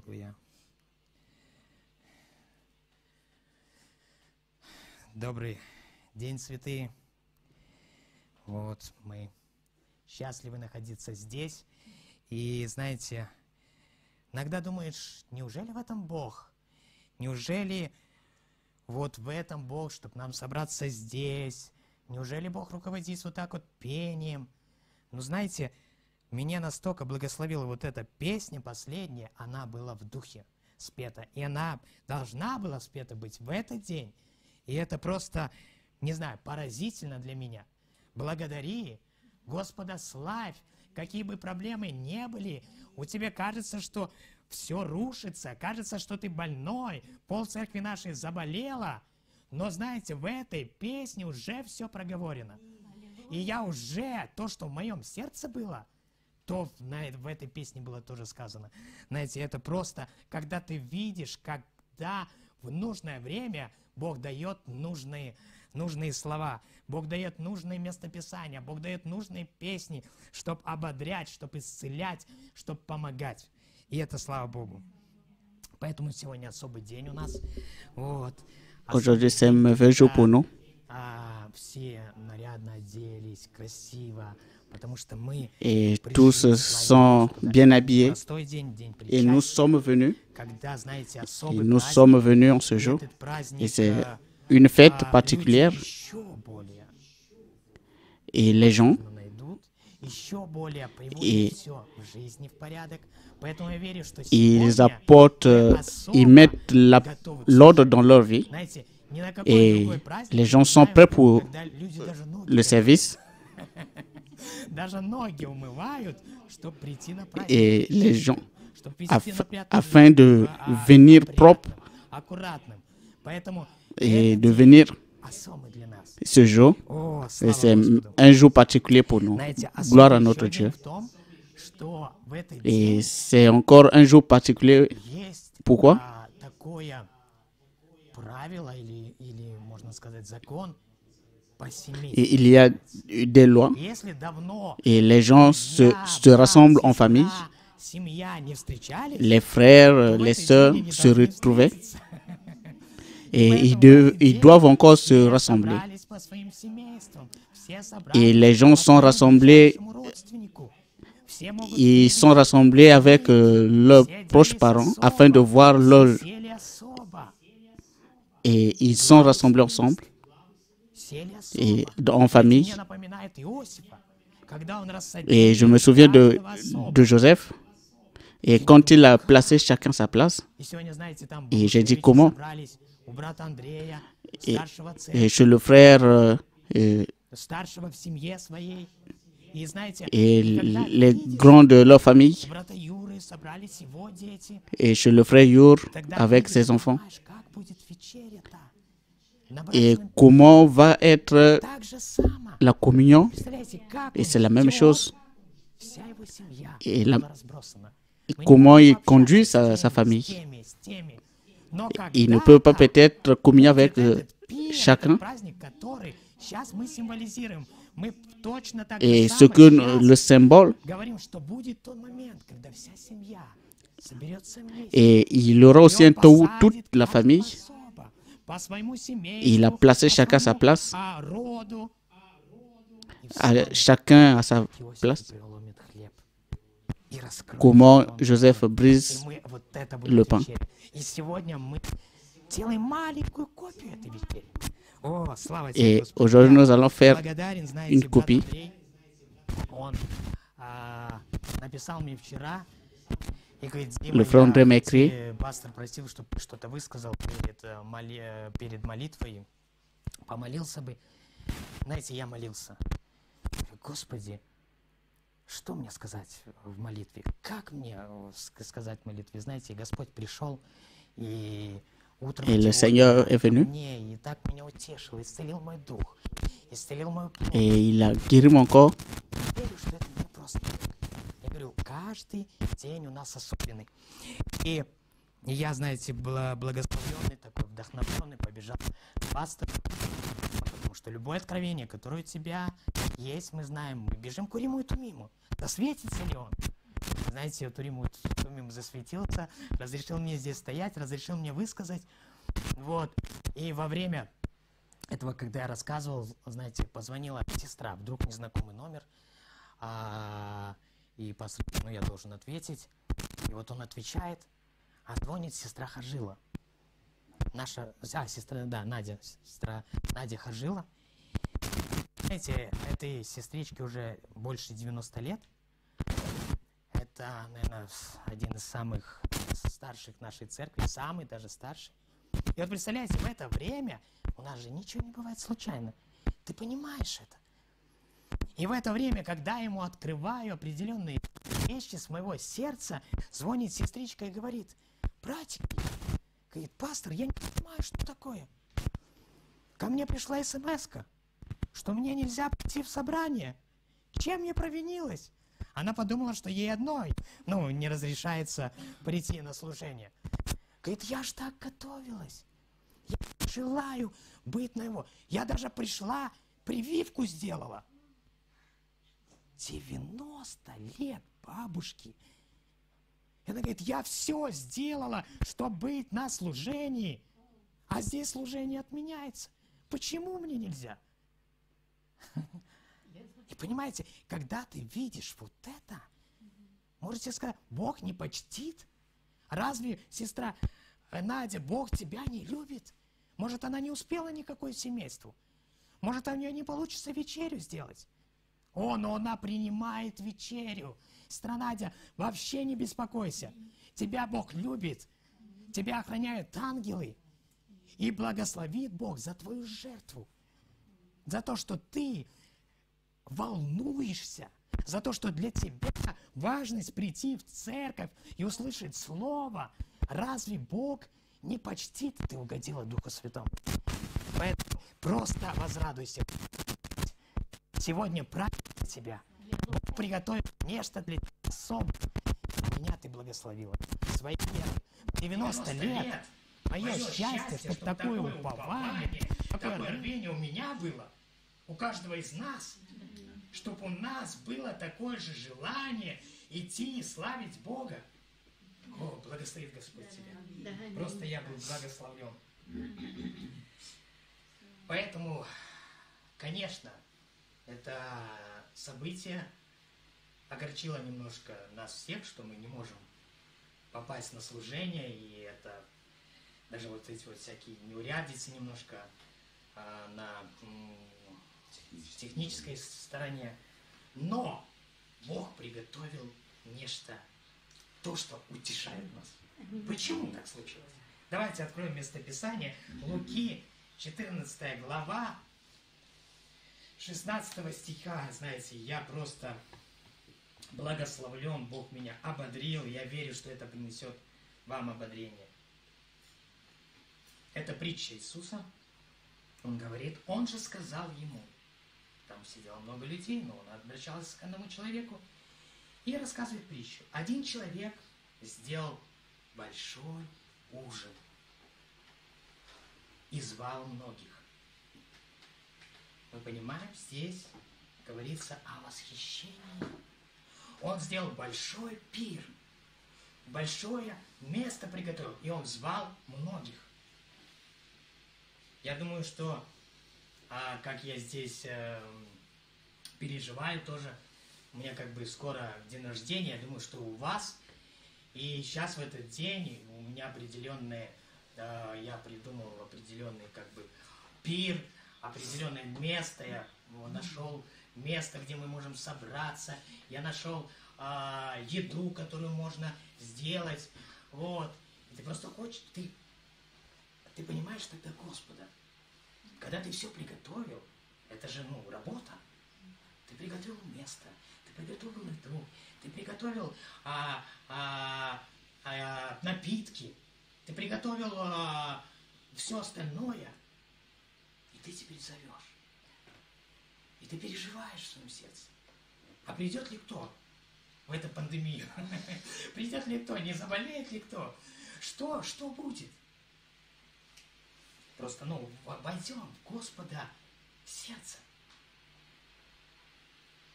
Аллилуйя. Добрый день, святые. Вот мы счастливы находиться здесь. И знаете, иногда думаешь, неужели в этом Бог? Неужели вот в этом Бог, чтобы нам собраться здесь? Неужели Бог руководит вот так вот пением? Ну, знаете, меня настолько благословила вот эта песня последняя, она была в духе спета. И она должна была спета быть в этот день. И это просто, не знаю, поразительно для меня. Благодари, Господа славь, какие бы проблемы не были. У тебя кажется, что все рушится, кажется, что ты больной, пол церкви нашей заболела. Но знаете, в этой песне уже все проговорено. И я уже, то, что в моем сердце было, то в этой песне было тоже сказано. Знаете, это просто, когда ты видишь, когда в нужное время Бог дает нужные слова, Бог дает нужные местописания, Бог дает нужные песни, чтобы ободрять, чтобы исцелять, чтобы помогать. И это слава Богу. Поэтому сегодня особый день у нас. Вот. Aujourd'hui, c'est un mauvais jour pour nous. Все нарядно оделись, красиво, потому что мы Et tous sont bien habillés. простой день, день Et nous причастия, sommes venus. когда, знаете, Et особый nous праздник, sommes venus en ce jour. этот праздник, Et c'est une fête люди particulière. еще более Et les gens, найдут, еще более И- приводят все в жизни в порядок. Поэтому я верю, что ils сегодня apportent, мы особо ils mettent готовы к l'ordre dans leur vie. Знаете, ни на какой Et другой праздник, les gens не sont знаю, prêts pour когда люди даже ноги le service. даже ноги умывают, чтобы прийти на праздник. Et les gens, Чтобы вести на приятную afin жизнь, de venir propre аккуратным. Поэтому et этот de день venir особый для нас. ce jour. О, Et слава c'est Господу. un jour particulier pour nous. Знаете, Gloire à особый notre еще день Dieu. в том, что в этот Et день c'est encore un jour particulier. есть Pourquoi? Такое правило или, можно сказать, закон по семье. Et il y a des lois. Если давно Et les gens se rassemblent en famille. семья не встречались, Les frères, то в les этот sœurs день они se должны retrouvaient. встретиться. Et Поэтому в этот ils день doivent encore se все rassembler. собрались по своим семействам, все Et собрались les gens по sont своему rassemblés. ближайшему родственнику. Все могут Ils встретиться sont rassemblés avec leurs Все proches оделись parents особо, afin de voir leur... все сели особо, Et ils sont rassemblés ensemble сели et особо. en famille. Мне напоминает Иосифа, когда он рассадил Et je me souviens каждого особо. de Joseph. Et quand il a placé chacun sa place, И сегодня, знаете, там И j'ai dit родители comment? собрались у брата Андрея, Et- старшего et церкви, chez le frère старшего в семье своей. И знаете, et и когда les видишь, grands de leur famille, у брата Юры собрались его дети, et chez le frère Yur тогда avec видишь, ses enfants. понимаешь, как будет вечеря-то. На Et брачном comment va être так же само. la communion. Представляете, как Et он c'est la même идет, chose. вся его семья Et была la- разбросана. Et Мы не comment можем il общаться conduit с sa теми, famille. с теми. Но Il ne peut pas когда-то peut-être communier avec будет этот пир, chacun. этот праздник, который сейчас мы символизируем. Мы точно так же Et ce само que сейчас le symbole, говорим, что будет тот момент, когда вся семья соберется вместе. et il aura aussi И un он temps où посадит toute la каждого famille, особо, по своему il a семейству, placé по chacun à sa своему, place, роду. И chacun à sa Иосиф place. переломит хлеб и раскроет Comment его. Joseph И brise мы вот это le будет pain. вечеря. И сегодня мы делаем маленькую копию этой вечери. О, слава тебе, Et Господи. aujourd'hui, Я nous allons faire благодарен, знаете, une брат copie. Андрей. Он написал мне вчера и говорит, Дима, Le frère André m'a écrit. пастор просил, чтобы что-то высказал перед молитвой. Помолился бы. Знаете, я молился. Говорю, Господи, что мне сказать в молитве? Как мне сказать в молитве? Знаете, Господь пришел и утром Et le сегодня Seigneur est ко venu. мне и так меня утешил, исцелил мой дух, исцелил мою плоть. Et il a guéri mon corps. Я верю, что это не просто так. Я говорю, каждый день у нас особенный. И я, знаете, благословенный, такой вдохновенный, побежал к пастору, потому что любое откровение, которое у тебя есть, мы знаем, мы бежим к Уриму и Тумиму. Да светится ли он? Знаете, вот Уриму и Духом засветился, разрешил мне здесь стоять, разрешил мне высказать. Вот. И во время этого, когда я рассказывал, знаете, позвонила сестра, вдруг незнакомый номер, и я должен ответить. И вот он отвечает, а звонит сестра Хажила. Сестра Надя Хажила. Знаете, этой сестричке уже больше 90 лет. Это, наверное, один из самых старших нашей церкви, самый даже старший. И вот представляете, в это время у нас же ничего не бывает случайно. Ты понимаешь это? И в это время, когда ему открываю определенные вещи с моего сердца, звонит сестричка и говорит: братик, говорит, пастор, я не понимаю, что такое. Ко мне пришла смс-ка, что мне нельзя прийти в собрание. Чем я провинилась? Она подумала, что ей одной, не разрешается прийти на служение. Говорит, я ж так готовилась. Я желаю быть на его. Я даже пришла, прививку сделала. 90 лет бабушки. И она говорит, я все сделала, чтобы быть на служении. А здесь служение отменяется. Почему мне нельзя? И понимаете, когда ты видишь вот это, можете сказать, Бог не почтит? Разве, сестра Надя, Бог тебя не любит? Может, она не успела никакой семейству? Может, у нее не получится вечерю сделать? Но она принимает вечерю. Сестра Надя, вообще не беспокойся. Тебя Бог любит. Тебя охраняют ангелы. И благословит Бог за твою жертву. За то, что ты волнуешься. За то, что для тебя важность прийти в церковь и услышать слово. Разве Бог не почтит? Ты угодила Духу Святому. Поэтому просто возрадуйся. Сегодня праздник для тебя. Бог приготовил нечто для тебя особое. Меня ты благословила. Свои 90 лет. Мое счастье, чтобы такое упование, такое рвение у меня было, у каждого из нас, чтобы у нас было такое же желание идти и славить Бога. Благословит Господь тебя. Просто я был благословлен. Поэтому, конечно, это событие огорчило немножко нас всех, что мы не можем попасть на служение, и это даже вот эти вот всякие неурядицы немножко на технической стороне. Но Бог приготовил нечто, то, что утешает нас. Почему так случилось? Давайте откроем местописание. Луки, 14 глава, 16 стиха. Знаете, я просто благословлен, Бог меня ободрил. Я верю, что это принесет вам ободрение. Это притча Иисуса. Он говорит, он же сказал ему. Там сидело много людей, но он обращался к одному человеку и рассказывает притчу. Один человек сделал большой ужин и звал многих. Мы понимаем, здесь говорится о восхищении. Он сделал большой пир, большое место приготовил, и он звал многих. Я думаю, что, как я здесь переживаю тоже, у меня как бы скоро день рождения, я думаю, что у вас, и сейчас в этот день у меня определенные, я придумал определенный как бы пир, определенное место, я нашел место, где мы можем собраться, я нашел еду, которую можно сделать, вот, и ты просто хочешь, ты понимаешь тогда Господа. Когда ты все приготовил, это же, работа. Ты приготовил место, ты приготовил еду, ты приготовил напитки, ты приготовил все остальное, и ты теперь зовешь. И ты переживаешь в своем сердце. А придет ли кто в эту пандемию? Придет ли кто? Не заболеет ли кто? Что будет? Просто, войдем в Господа сердце.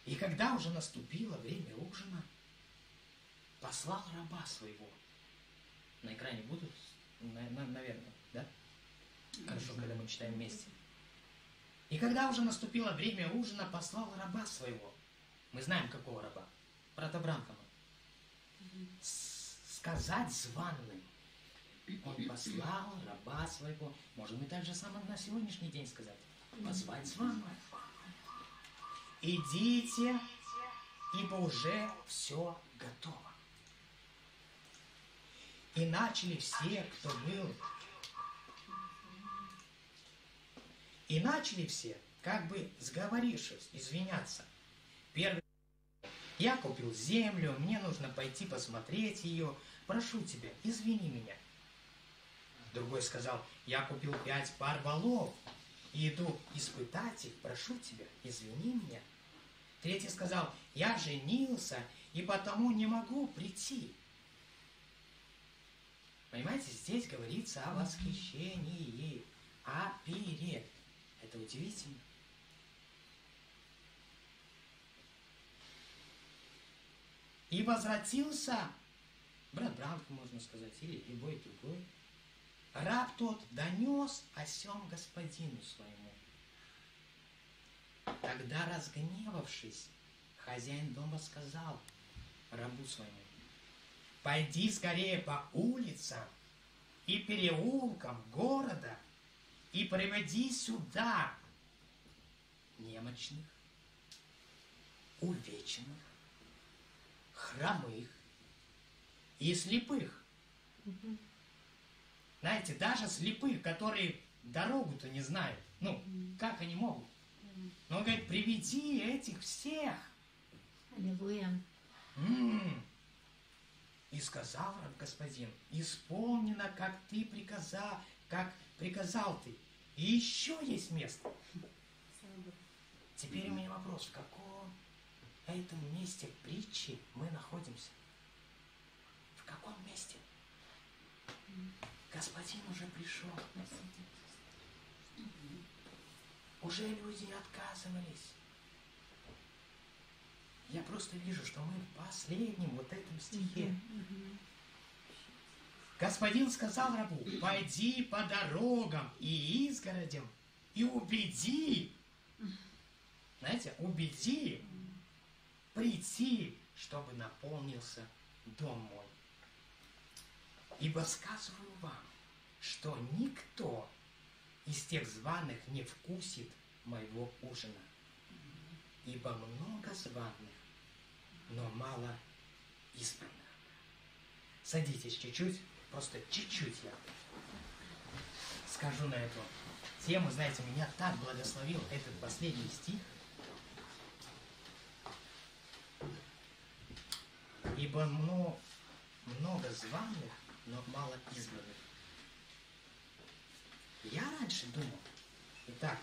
И когда уже наступило время ужина, послал раба своего. На экране будут? Наверное, да? Хорошо, когда мы читаем вместе. И когда уже наступило время ужина, послал раба своего. Мы знаем, какого раба. Брата Бранхама. Сказать званым. Он послал раба своего. Можем мы так же самое на сегодняшний день сказать. Позвать званого. Идите, ибо уже все готово. И начали все, кто был. И начали все, как бы сговорившись, извиняться. Первый: я купил землю, мне нужно пойти посмотреть ее. Прошу тебя, извини меня. Другой сказал: я купил 5 пар волов и иду испытать их. Прошу тебя, извини меня. Третий сказал: я женился и потому не могу прийти. Понимаете, здесь говорится о восхищении, о пире. Это удивительно. И возвратился брат Бранхам, можно сказать, или любой другой. Раб тот донес о сем господину своему. Тогда, разгневавшись, хозяин дома сказал рабу своему: пойди скорее по улицам и переулкам города и приведи сюда немощных, увеченных, хромых и слепых. Знаете, даже слепых, которые дорогу-то не знают. Ну, как они могут? Но он говорит: приведи этих всех. Аллилуйя. И сказал раб господин: исполнено, как ты приказал, как приказал ты. И еще есть место. Теперь у меня вопрос: в каком этом месте притчи мы находимся? В каком месте? Господин уже пришел. Уже люди отказывались. Я просто вижу, что мы в последнем вот этом стихе. Господин сказал рабу: пойди по дорогам и изгородям и убеди, знаете, убеди прийти, чтобы наполнился дом мой. Ибо сказываю вам, что никто из тех званых не вкусит моего ужина. Ибо много званых, но мало избранных. Садитесь чуть-чуть, просто чуть-чуть я скажу на эту тему. Знаете, меня так благословил этот последний стих. Ибо много званых, но мало избранных. Я раньше думал, итак,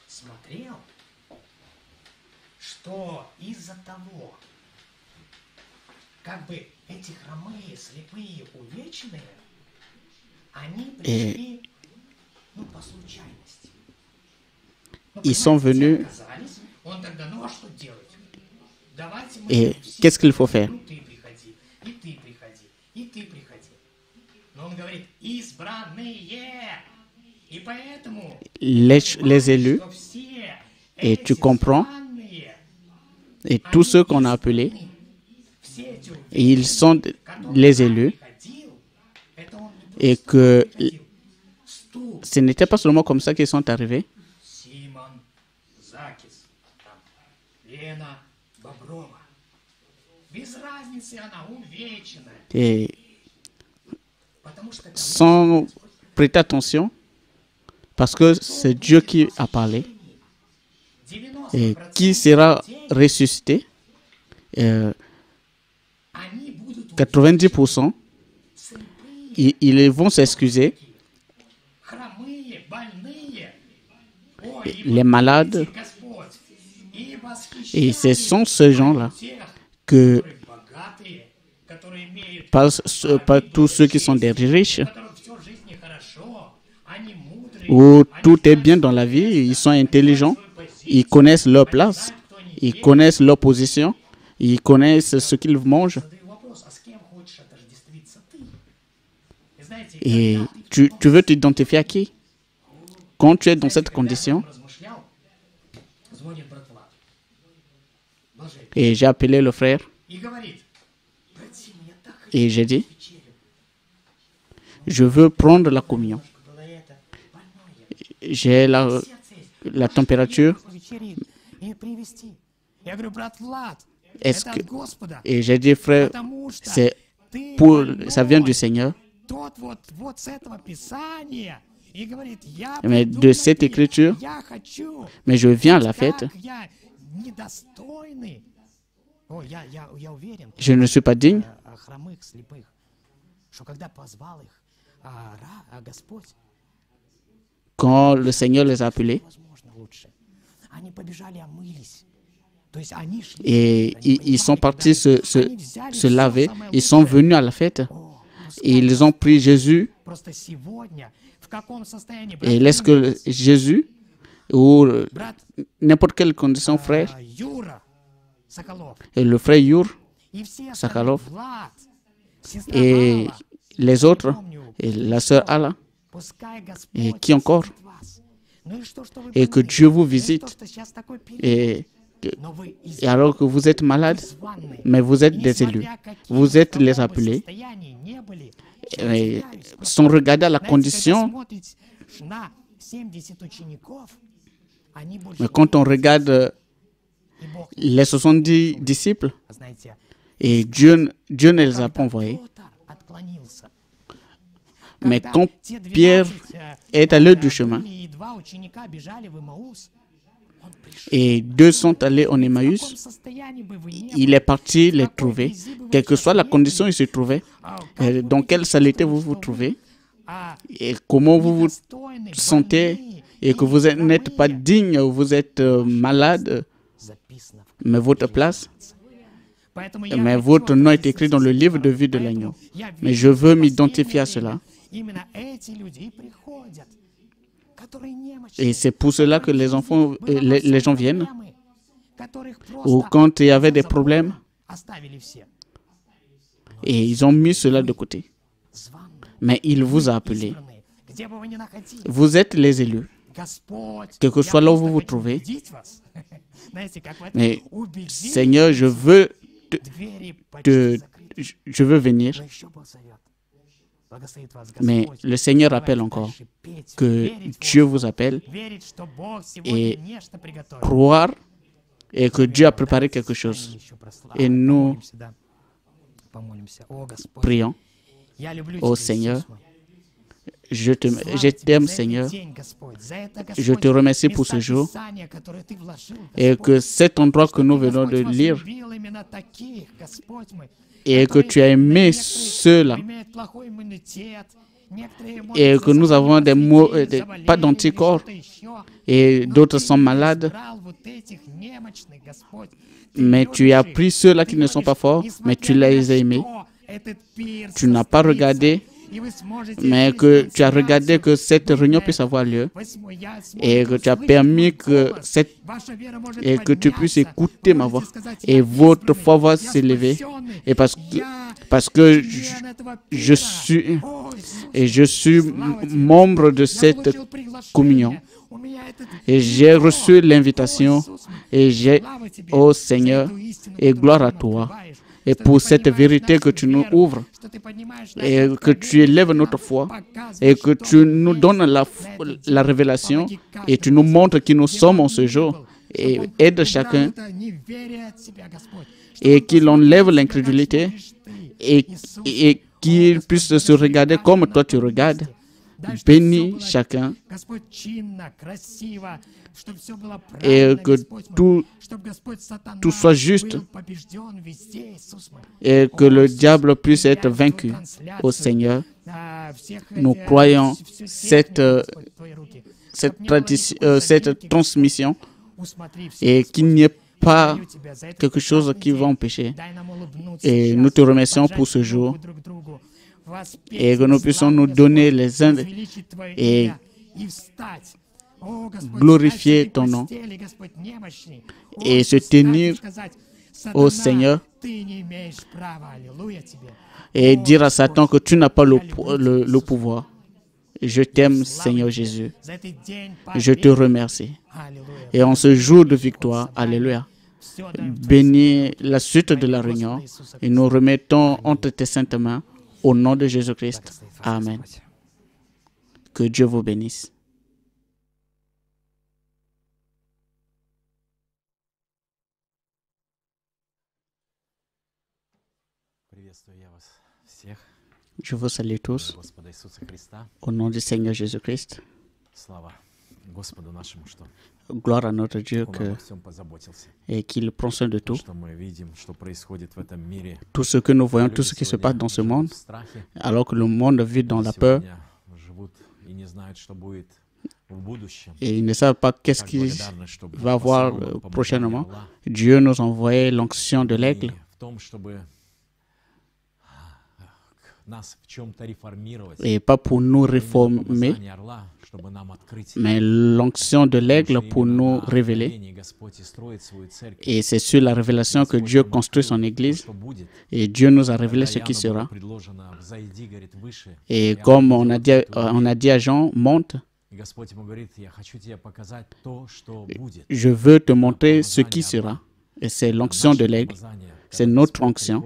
смотрел, что из-за того, как бы эти хромые, слепые, увеченные, они пришли, по случайности. Ils sont venus. Он тогда, а что делать? Давайте мы Et qu'est-ce qu'il faut faire? Ты приходи, и ты приходи, и ты приходи. Но он говорит: избранные. И поэтому Les élus, что все et tu эти comprends, званые, et tous ceux qu'on a appelés, все эти et ils sont les élus, приходил, это он не et просто que приходил. Стул, ce n'était pas seulement comme ça qu'ils sont arrivés, Симон, Закис, там, Лена, Боброва. Без разницы, она увечена. et Потому что sans prêter attention, parce que c'est Dieu qui a parlé, et qui sera ressuscité, они будут 90%, слепые, ils vont s'excuser, хромые, больные. Ой, les malades, Господь, и et восхищали ce sont ces gens-là тех, que которые богатые, которые имеют, pas tous ceux qui sont des riches, у которых все в жизни хорошо, они мудрые, où они tout est bien dans la vie, ils sont intelligents, ils connaissent leur place, ils connaissent leur position, ils connaissent ce qu'ils mangent. задают вопрос: Et tu veux t'identifier à qui? Quand tu es dans cette condition, et j'ai appelé le frère et j'ai dit, je veux prendre la communion. J'ai la température. Est-ce que... Et j'ai dit, frère, ça vient du Seigneur. Mais de cette écriture, mais je viens à la fête. Je ne suis pas digne. Quand le Seigneur les a appelés, et ils sont partis se laver, ils sont venus à la fête, et ils ont pris Jésus. Et est-ce que Jésus, ou n'importe quelle condition, frère, et le frère Yur Sakharov, et les autres, et la sœur Allah, et qui encore, et que Dieu vous visite, et alors que vous êtes malade, mais vous êtes des élus, vous êtes les appelés, et sans regarder la condition. Mais quand on regarde les 70 disciples, et Dieu ne les a pas envoyés. Mais quand Pierre est allé du chemin, et deux sont allés en Emmaüs, il est parti les trouver, quelle que soit la condition où ils se trouvaient, dans quelle saleté vous vous trouvez, et comment vous vous sentez, et que vous n'êtes pas digne, vous êtes malade, mais votre place, mais votre nom est écrit dans le livre de vie de l'agneau. Mais je veux m'identifier à cela. Et c'est pour cela que les enfants, les gens viennent. Ou quand il y avait des problèmes, et ils ont mis cela de côté. Mais il vous a appelé. Vous êtes les élus. Quel que soit là où vous vous trouvez. Mais Seigneur, je veux venir. Mais le Seigneur appelle encore que Dieu vous appelle et croire et que Dieu a préparé quelque chose. Et nous prions. Ô Seigneur, je t'aime, Seigneur. Je te remercie pour ce jour et que cet endroit que nous venons de lire et que tu as aimé ceux-là et que nous avons des mots, pas d'anticorps et d'autres sont malades. Mais tu as pris ceux-là qui ne sont pas forts, mais tu les as aimés. Tu n'as pas regardé, mais que tu as regardé que cette réunion puisse avoir lieu et que tu as permis que tu puisses écouter ma voix et votre foi va s'élever. Et parce que je suis membre de cette communion et j'ai reçu l'invitation et ô Seigneur, et gloire à toi. Et pour cette vérité que tu nous ouvres et que tu élèves notre foi et que tu nous donnes la révélation et tu nous montres qui nous sommes en ce jour et aide chacun et qu'il enlève l'incrédulité et qu'il puisse se regarder comme toi tu regardes. Bénis chacun et que tout soit juste et que le diable puisse être vaincu. Ô Seigneur, nous croyons cette transmission et qu'il n'y ait pas quelque chose qui va empêcher. Et nous te remercions pour ce jour et que nous puissions nous donner les uns et glorifier ton nom et se tenir au Seigneur et dire à Satan que tu n'as pas le pouvoir. Je t'aime, Seigneur Jésus. Je te remercie. Et en ce jour de victoire, alléluia, bénis la suite de la réunion et nous remettons entre tes saintes mains au nom de Jésus-Christ. Amen. Que Dieu vous bénisse. Je vous salue tous au nom du Seigneur Jésus-Christ. Gloire à notre Dieu et qu'il prend soin de tout. Tout ce que nous voyons, tout ce qui se passe dans ce monde, alors que le monde vit dans la peur et ils ne savent pas qu'est-ce qu'il va avoir prochainement. Dieu nous a envoyé l'onction de l'aigle et pas pour nous réformer, mais l'onction de l'aigle pour nous révéler. Et c'est sur la révélation que Dieu construit son Église. Et Dieu nous a révélé ce qui sera. Et comme on a dit à Jean, monte. Je veux te montrer ce qui sera. Et c'est l'onction de l'aigle. C'est notre onction.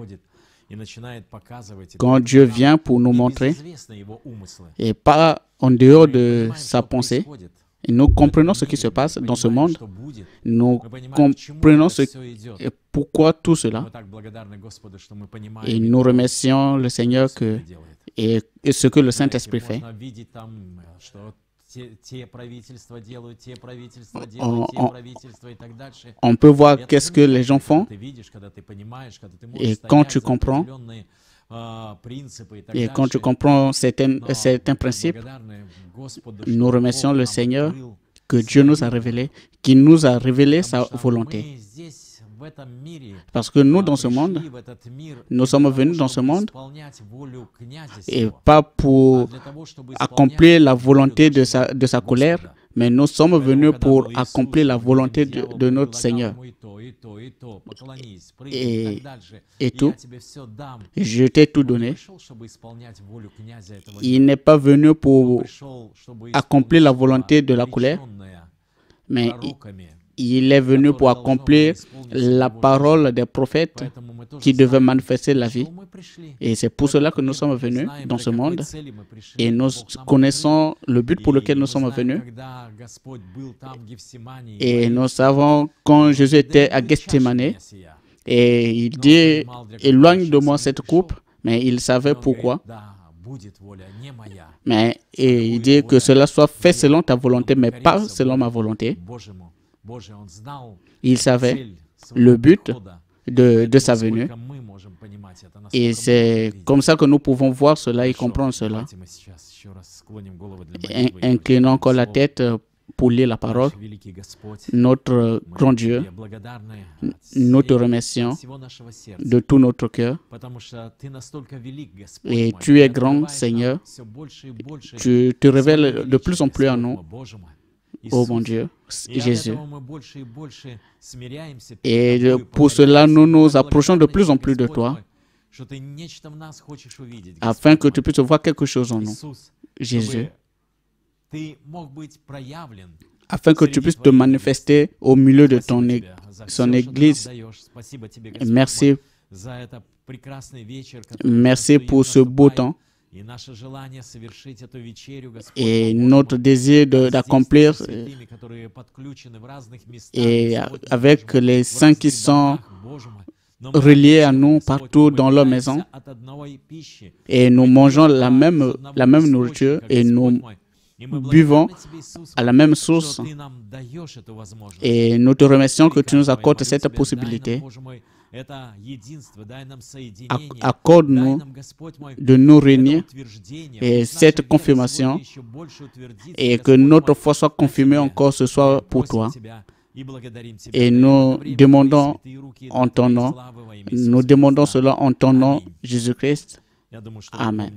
Quand Dieu vient pour nous montrer, et pas en dehors de sa pensée, et nous comprenons ce qui se passe dans ce monde, nous comprenons pourquoi tout cela. Et nous remercions le Seigneur et ce que le Saint-Esprit fait. On peut voir qu'est-ce que les gens font et quand tu comprends certains principes, nous remercions le Seigneur que Dieu nous a révélé, qui nous a révélé sa volonté. Parce que nous, dans ce monde, nous sommes venus dans ce monde et pas pour accomplir la volonté de sa colère, mais nous sommes venus pour accomplir la volonté de notre Seigneur. Et tout, je t'ai tout donné. Il n'est pas venu pour accomplir la volonté de la colère, mais il est venu pour accomplir la parole des prophètes qui devaient manifester la vie. Et c'est pour cela que nous sommes venus dans ce monde. Et nous connaissons le but pour lequel nous sommes venus. Et nous savons quand Jésus était à Gethsémani, et il dit, éloigne de moi cette coupe, mais il savait pourquoi. Et il dit que cela soit fait selon ta volonté, mais pas selon ma volonté. Il savait le but de sa venue. Et c'est comme ça que nous pouvons voir cela et comprendre cela. Inclinons encore la tête pour lire la parole. Notre grand Dieu, nous te remercions de tout notre cœur. Et tu es grand, Seigneur. Tu te révèles de plus en plus à nous. Oh mon Dieu, Jésus. Et pour cela, nous nous approchons de plus en plus de toi, afin que tu puisses voir quelque chose en nous, Jésus, afin que tu puisses te manifester au milieu de son Église. Merci. Merci pour ce beau temps. Et notre désir d'accomplir et avec les saints qui sont reliés à nous partout dans leur maison, et nous mangeons la même nourriture et nous buvons à la même source. Et nous te remercions que tu nous accordes cette possibilité. Accorde-nous de nous réunir et cette confirmation, et que notre foi soit confirmée encore ce soir pour toi. Et nous demandons en ton nom, nous demandons cela en ton nom, Jésus-Christ. Amen.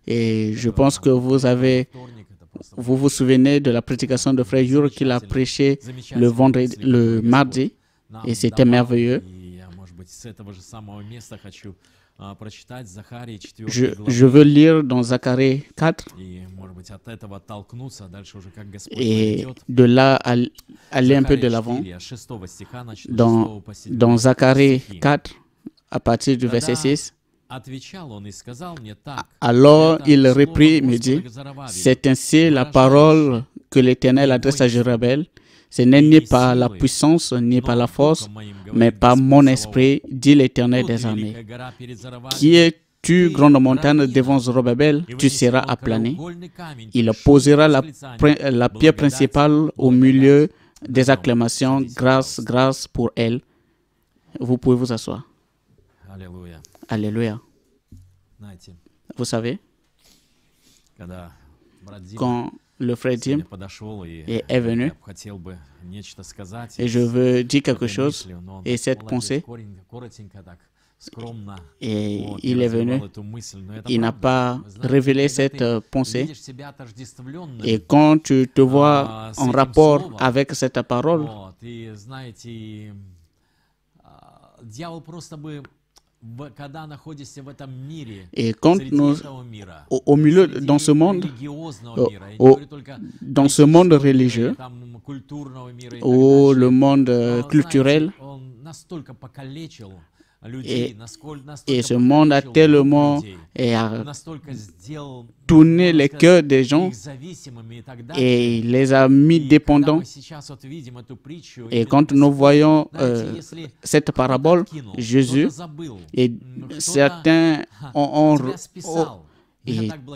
Et je pense que vous vous souvenez de la prédication de Frère Yur qu'il a prêché le mardi. Et c'était merveilleux. Je veux lire dans Zacharie 4 et de là aller un peu de l'avant. Dans Zacharie 4, à partir du verset 6, alors il reprit et me dit, c'est ainsi la parole que l'Éternel adresse à Jérubbabel. Ce n'est ni par la puissance, ni par la force, mais par mon esprit, dit l'Éternel des armées. Qui es-tu, grande montagne, devant Zorobabel? Tu seras aplani. Il posera la pierre principale au milieu des acclamations. Grâce, grâce pour elle. Vous pouvez vous asseoir. Alléluia. Vous savez, quand le frère Dim est venu et je veux dire quelque chose et cette pensée, et il est venu, il n'a pas révélé cette pensée. Et quand tu te vois en rapport avec cette parole, et quand nous, au milieu, dans ce monde religieux, ou le monde culturel, et ce monde a tellement tourné les cœurs des gens et les a mis dépendants. Et quand nous voyons cette parabole, Jésus, et certains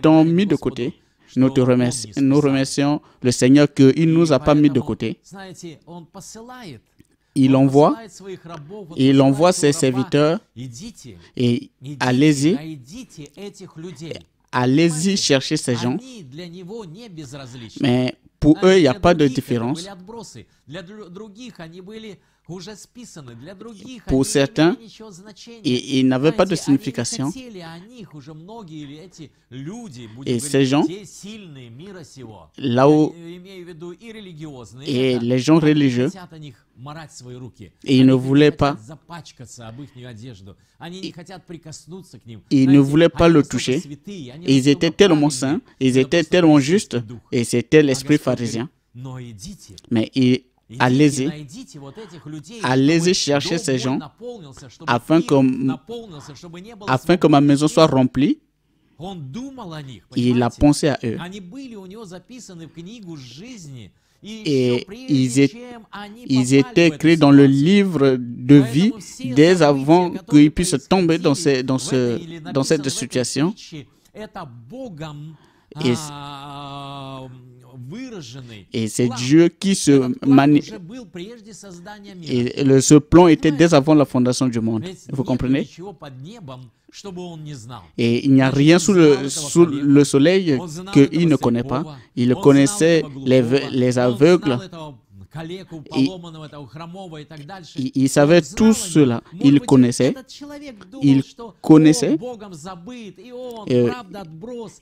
t'ont mis de côté. Nous remercions le Seigneur qu'il ne nous a pas mis de côté. Il envoie ses serviteurs et allez-y chercher ces gens. Mais pour eux, il n'y a pas de différence. Pour certains, il n'avait pas de signification. Et ces gens, là où et les gens religieux, et ils ne voulaient pas, ils ne voulaient pas le toucher. Ils étaient tellement saints, ils étaient tellement justes, et c'était l'esprit pharisien. Mais allez-y chercher ces gens afin que ma maison soit remplie. Il a pensé à eux. Et ils étaient écrits dans le livre de vie dès avant qu'ils puissent tomber dans cette situation. Et c'est Dieu qui ce plan était dès avant la fondation du monde. Vous comprenez? Et il n'y a rien sous le soleil qu'il ne connaît pas. Il connaissait les aveugles. Il savait tout cela. Il connaissait.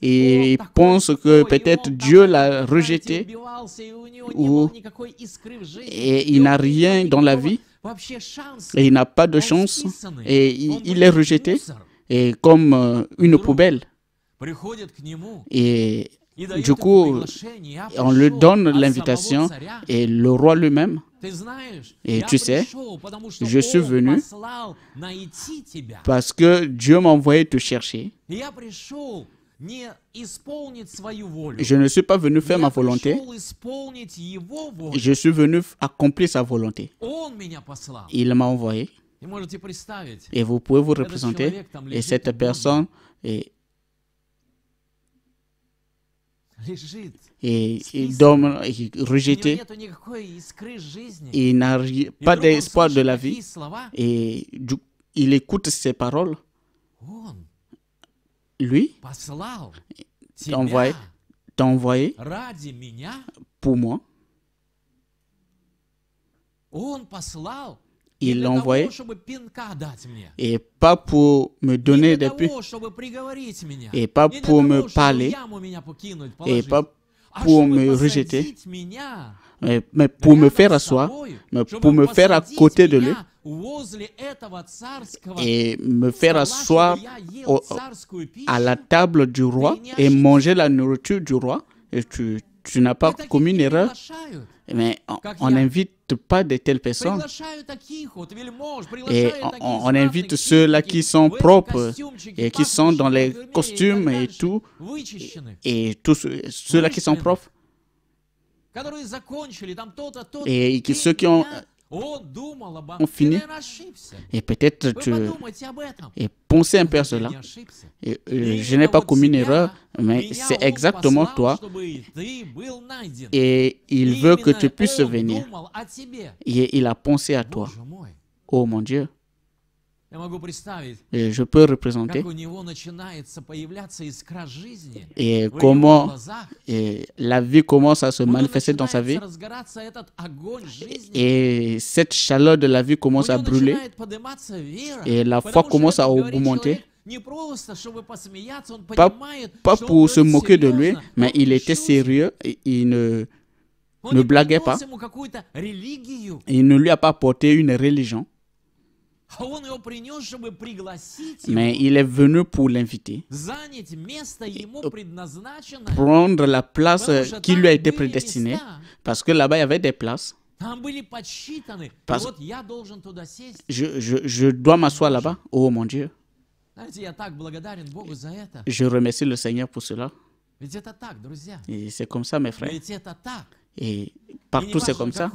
Et il pense que peut-être Dieu l'a rejeté. Et il n'a rien dans la vie. Et il n'a pas de chance. Et il est rejeté. Et comme une poubelle. Et du coup, on lui donne l'invitation et le roi lui-même. Et tu sais, je suis venu parce que Dieu m'a envoyé te chercher. Je ne suis pas venu faire ma volonté. Je suis venu accomplir sa volonté. Il m'a envoyé. Et vous pouvez vous représenter. Et cette personne est il dorme, rejeté, il n'a pas d'espoir de la vie et il écoute ces paroles. Lui t'a envoyé pour moi. Il l'a envoyé et pas pour me donner des puits et pas pour me parler et pas pour me rejeter, mais pour me faire asseoir, mais pour me faire à côté de lui et me faire asseoir à la table du roi et manger la nourriture du roi. Et tu n'as pas commis une erreur. Mais on n'invite pas de telles personnes. Et on invite ceux-là qui sont propres et qui sont dans les costumes et tout. Et tous ceux-là qui sont propres. Et ceux qui ont fini. Et peut-être et pensez un peu à cela. Et, je n'ai pas commis une erreur, mais c'est exactement toi. Et il veut que tu puisses venir. Et il a pensé à toi. Oh mon Dieu. Et je peux représenter et comment la vie commence à se manifester dans sa vie et cette chaleur de la vie commence à brûler et la foi commence à augmenter. Pas pour se moquer de lui, mais il était sérieux, et il ne blaguait pas. Il ne lui a pas apporté une religion. Mais il est venu pour l'inviter, prendre la place qui lui a été prédestinée, parce que là-bas il y avait des places. Je dois m'asseoir là-bas. Oh mon Dieu. Je remercie le Seigneur pour cela. Et c'est comme ça, mes frères. Et partout c'est comme ça.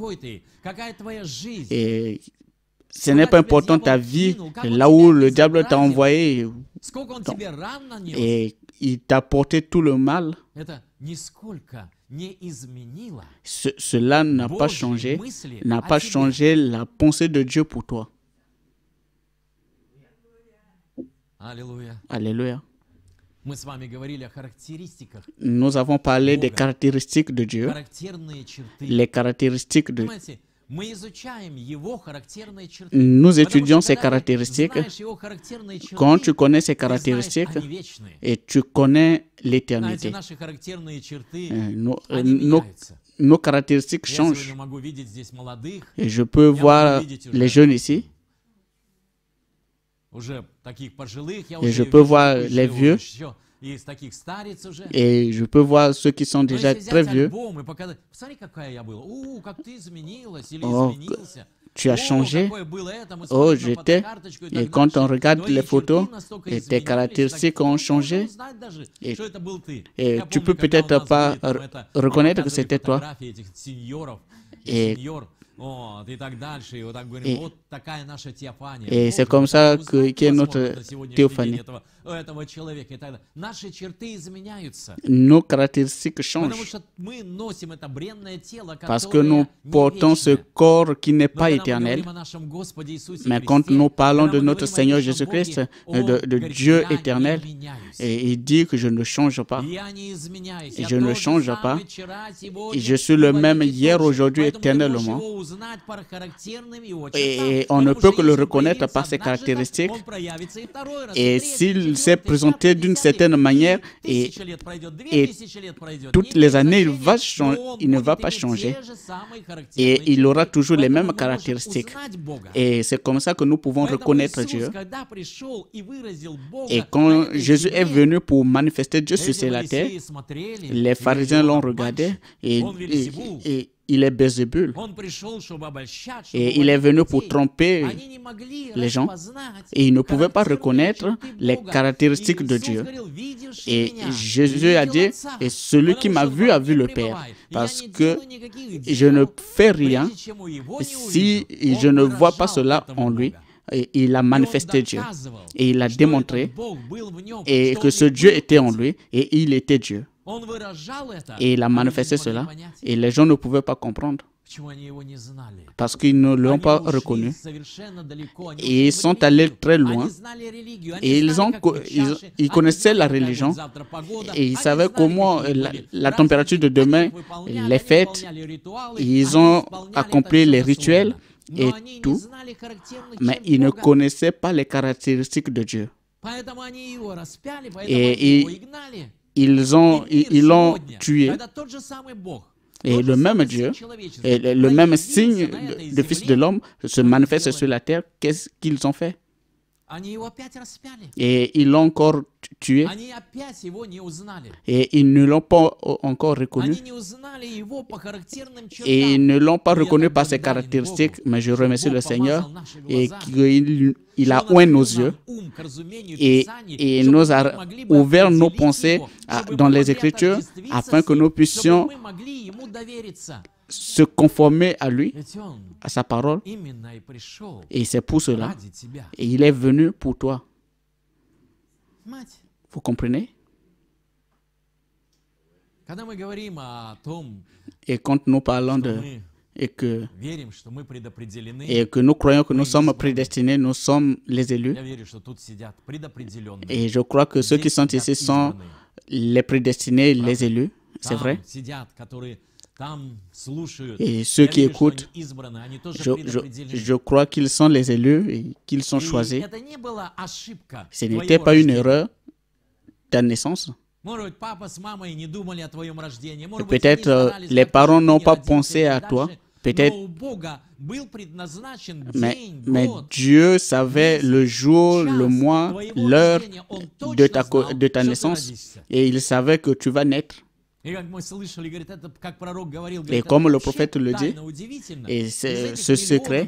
Et ce n'est pas important ta vie, là où le diable t'a envoyé et il t'a porté tout le mal. Cela n'a pas changé la pensée de Dieu pour toi. Alléluia. Nous avons parlé des caractéristiques de Dieu, les caractéristiques de Nous étudions ces caractéristiques. Quand tu connais ces caractéristiques et tu connais l'éternité, nos caractéristiques changent. Et je peux voir les jeunes ici. Et je peux voir les vieux. Et je peux voir ceux qui sont déjà très vieux. Oh, tu as changé. Oh, j'étais. Et quand on regarde les photos, et tes caractéristiques ont changé. Et tu peux peut-être pas reconnaître que c'était toi. Et c'est comme ça qu'est notre théophanie. Nos caractéristiques changent parce que nous portons ce corps qui n'est pas éternel. Mais quand nous parlons de notre Seigneur Jésus-Christ, de Dieu éternel, et il dit que je ne change pas. Et je ne change pas. Et je suis le même hier, aujourd'hui, éternellement. Et on ne peut que le reconnaître par ses caractéristiques. Et s'il s'est présenté d'une certaine manière, et toutes les années, il ne va pas changer. Et il aura toujours les mêmes caractéristiques. Et c'est comme ça que nous pouvons reconnaître Dieu. Et quand Jésus est venu pour manifester Dieu sur la terre, les pharisiens l'ont regardé et il est Bézébul. Et il est venu pour tromper les gens. Et ils ne pouvaient pas reconnaître les caractéristiques de Dieu. Et Jésus a dit, et celui qui m'a vu a vu le Père. Parce que je ne fais rien si je ne vois pas cela en lui. Et il a manifesté Dieu. Et il a démontré et que ce Dieu était en lui et il était Dieu. Et il a manifesté cela. Et les gens ne pouvaient pas comprendre. Parce qu'ils ne l'ont pas reconnu. Et ils sont allés très loin. Et ils connaissaient la religion. Et ils savaient comment la température de demain, les fêtes. Ils ont accompli les rituels et tout. Mais ils ne connaissaient pas les caractéristiques de Dieu. Et ils l'ont tué. Et le même Dieu, et le même signe de Fils de l'homme se manifeste sur la terre. Qu'est-ce qu'ils ont fait? Et ils l'ont encore tué. Et ils ne l'ont pas encore reconnu. Et ils ne l'ont pas reconnu par ses caractéristiques. Mais je remercie le Seigneur et qu'il a oint nos yeux et il nous a ouvert nos pensées dans les Écritures afin que nous puissions se conformer à lui, à sa parole. Et c'est pour cela. Et il est venu pour toi. Vous comprenez? Et quand nous parlons et que nous croyons que nous sommes prédestinés, nous sommes les élus. Et je crois que ceux qui sont ici sont les prédestinés, les élus. C'est vrai. Et ceux qui écoutent, je crois qu'ils sont les élus et qu'ils sont choisis. Ce n'était pas une erreur de naissance. Peut-être les parents n'ont pas pensé à toi. Peut-être, mais Dieu savait le jour, le mois, l'heure de ta naissance et il savait que tu vas naître. Et comme le prophète le dit, et ce secret,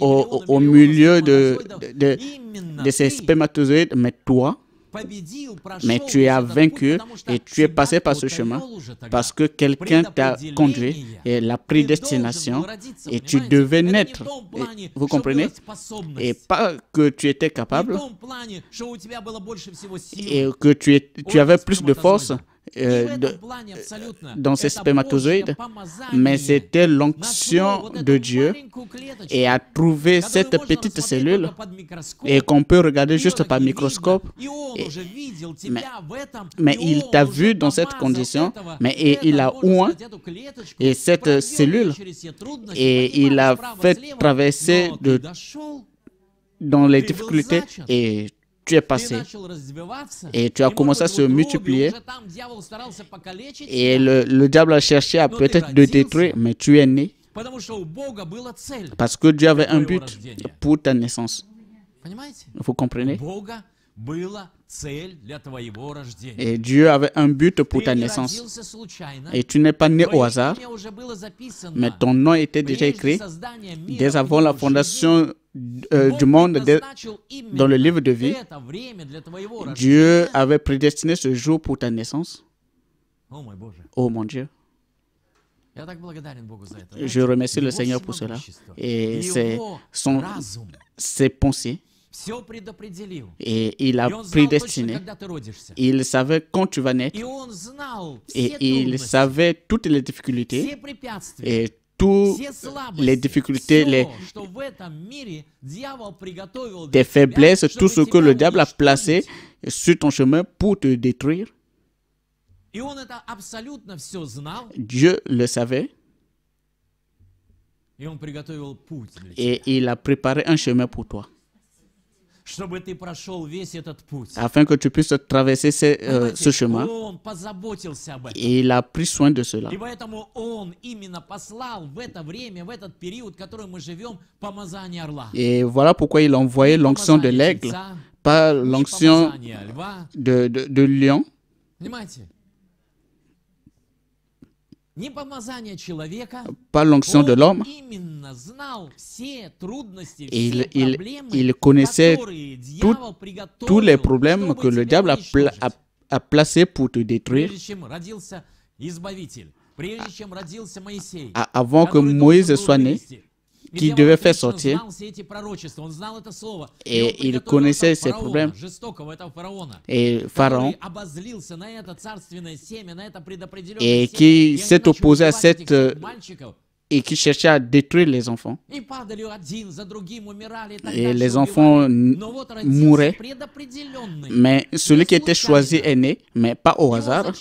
au milieu de ces spermatozoïdes, mais tu as vaincu et tu es passé par ce chemin parce que quelqu'un t'a conduit et la prédestination et tu devais naître. Et, vous comprenez? Et pas que tu étais capable et que tu avais plus de force dans ces spermatozoïdes, mais c'était l'onction de Dieu et a trouvé cette petite cellule et qu'on peut regarder juste par microscope. Mais il t'a vu dans cette condition, mais il a oint et cette cellule et il a fait traverser dans les difficultés et tu es passé et tu as commencé à se multiplier et le diable a cherché à peut-être te détruire, mais tu es né parce que Dieu avait un but pour ta naissance. Vous comprenez? Et Dieu avait un but pour ta naissance. Et tu n'es pas né au hasard, mais ton nom était déjà écrit dès avant la fondation du monde, dans le livre de vie. Dieu avait prédestiné ce jour pour ta naissance. Oh mon Dieu. Je remercie le Seigneur pour cela. Et ses pensées. Et il a prédestiné. Il savait quand tu vas naître. Et il savait toutes les difficultés. Et toutes les difficultés, tes faiblesses, tout ce que le diable a placé sur ton chemin pour te détruire. Dieu le savait. Et il a préparé un chemin pour toi. Afin que tu puisses traverser ce chemin. Et il a pris soin de cela. Et voilà pourquoi il a envoyé l'onction de l'aigle, pas l'onction de lion. Pas l'onction de l'homme. Il connaissait tous les problèmes que le diable a placés pour te détruire. Avant que Moïse soit né, qui devait faire sortir, et il connaissait ses problèmes. Et Pharaon, et qui s'est opposé à cette, et qui cherchait à détruire les enfants. Et les enfants mouraient. Mais celui qui était choisi est né, mais pas au hasard.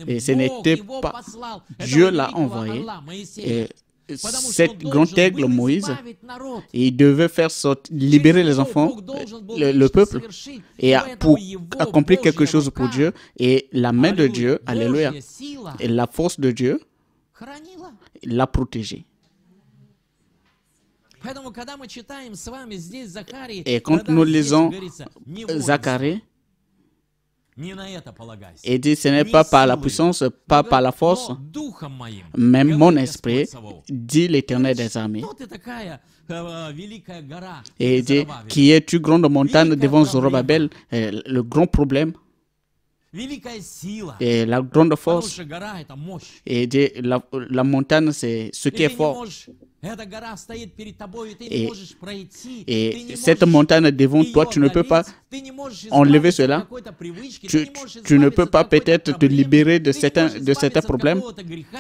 Et ce n'était pas... Dieu l'a envoyé. Et cet grand aigle Moïse, il devait faire libérer les enfants, le peuple, et pour accomplir quelque chose pour Dieu. Et la main de Dieu, alléluia, et la force de Dieu l'a protégé. Et quand nous lisons Zacharie, il dit, ce n'est pas par la puissance, pas par la force, mais mon esprit, dit l'Éternel des armées. Et il dit, qui es-tu grande montagne devant Zorobabel, le grand problème, et la grande force. Et il dit, la montagne, c'est ce qui est fort. Et cette montagne devant toi, tu ne peux pas enlever cela. Tu ne peux pas peut-être te libérer de certains problèmes.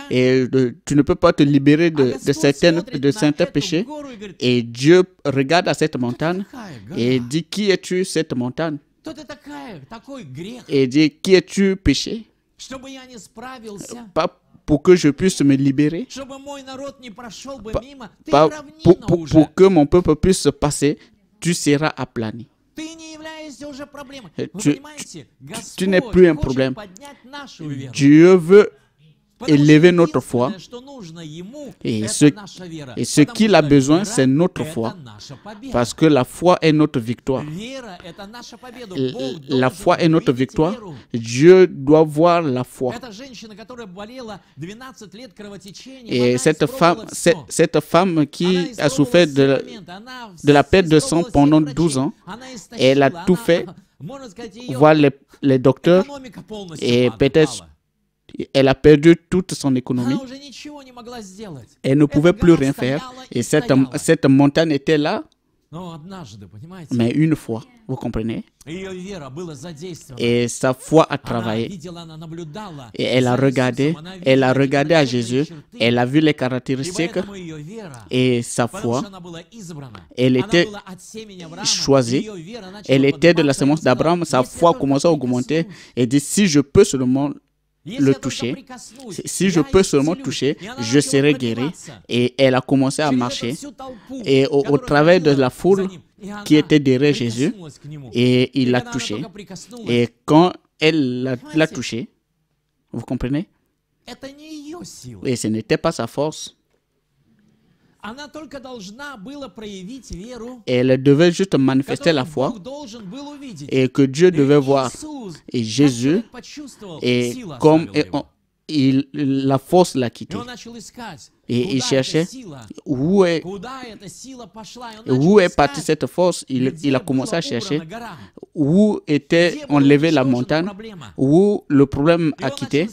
Et tu ne peux pas te libérer de certains péchés. Et Dieu regarde à cette montagne et dit, qui es-tu cette montagne? Et dit, qui es-tu péché? Pas pour que je puisse me libérer, pour que mon peuple puisse passer, tu seras aplani. Tu n'es plus un problème. Dieu veut élever notre foi, et ce qu'il a besoin, c'est notre foi, parce que la foi est notre victoire. La foi est notre victoire. Dieu doit voir la foi. Et cette femme qui a souffert de la perte de sang pendant 12 ans, elle a tout fait, voir les docteurs, et peut-être elle a perdu toute son économie. Elle ne pouvait plus rien faire. Et cette montagne était là. Mais une fois, vous comprenez? Et sa foi a travaillé. Et elle a regardé à Jésus. Elle a vu les caractéristiques. Et sa foi, elle était choisie. Elle était de la sémence d'Abraham. Sa foi commençait à augmenter. Et dit, si je peux seulement le toucher, si je peux seulement toucher, je serai guéri. Et elle a commencé à marcher. Et au travers de la foule qui était derrière Jésus, et il l'a touché. Et quand elle l'a touché, vous comprenez? Et ce n'était pas sa force. Elle devait juste manifester la foi et que Dieu devait voir. Et Jésus, et comme la force l'a quitté. Et il cherchait où est partie cette force. Il a commencé à chercher où était enlevée la montagne, où le problème a quitté.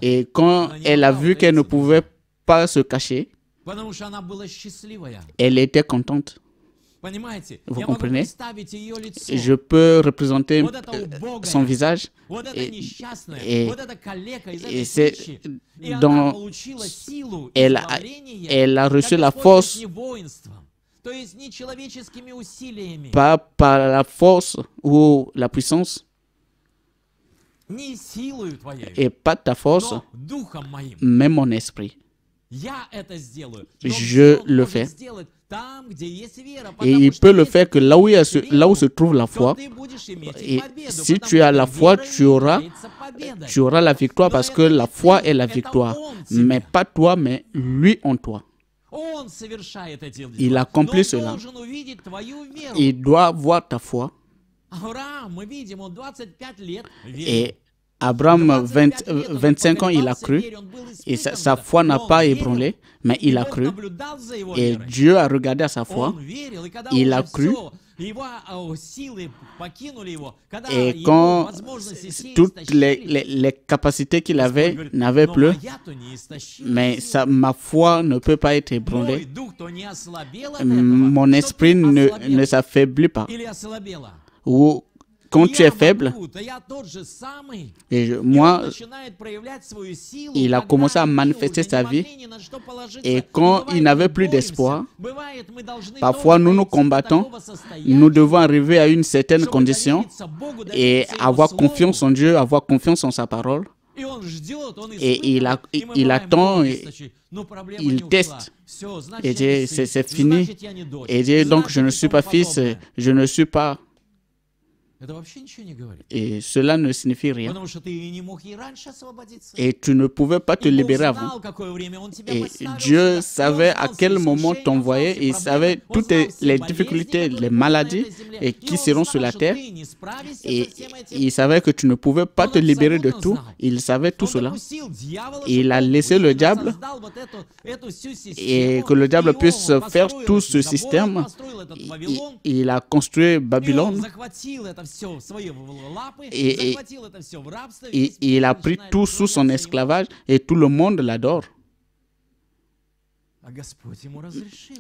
Et quand elle a vu qu'elle ne pouvait pas se cacher, elle était contente. Vous comprenez? Je peux représenter son visage et c'est dans elle a reçu la force pas par la force ou la puissance et pas ta force, mais mon esprit. Je le fais. Et il peut le faire que là où se trouve la foi, et si tu as la foi, tu auras la victoire, parce que la foi est la victoire. Mais pas toi, mais lui en toi. Il accomplit cela. Il doit voir ta foi. Et Abraham, 25 ans, il a cru. Et sa foi n'a pas ébranlé, mais il a cru. Et Dieu a regardé à sa foi. Il a cru. Et quand toutes les capacités qu'il avait n'avaient plus, mais ma foi ne peut pas être ébranlée. Mon esprit ne s'affaiblit pas. Ou quand tu es faible, et moi, il a commencé à manifester sa vie. Et quand il n'avait plus d'espoir, parfois nous nous combattons, nous devons arriver à une certaine condition et avoir confiance en Dieu, avoir confiance en sa parole. Et il attend, et il teste. Et dit, c'est fini. Et dit, donc je ne suis pas fils, je ne suis pas. Et cela ne signifie rien. Et tu ne pouvais pas te libérer avant. Et Dieu savait à quel moment t'envoyer. Il savait toutes les difficultés, les maladies et qui seront sur la terre. Et il savait que tu ne pouvais pas te libérer de tout. Il savait tout cela. Il a laissé le diable et que le diable puisse faire tout ce système. Il a construit Babylone. Et il a pris tout sous son esclavage et tout le monde l'adore.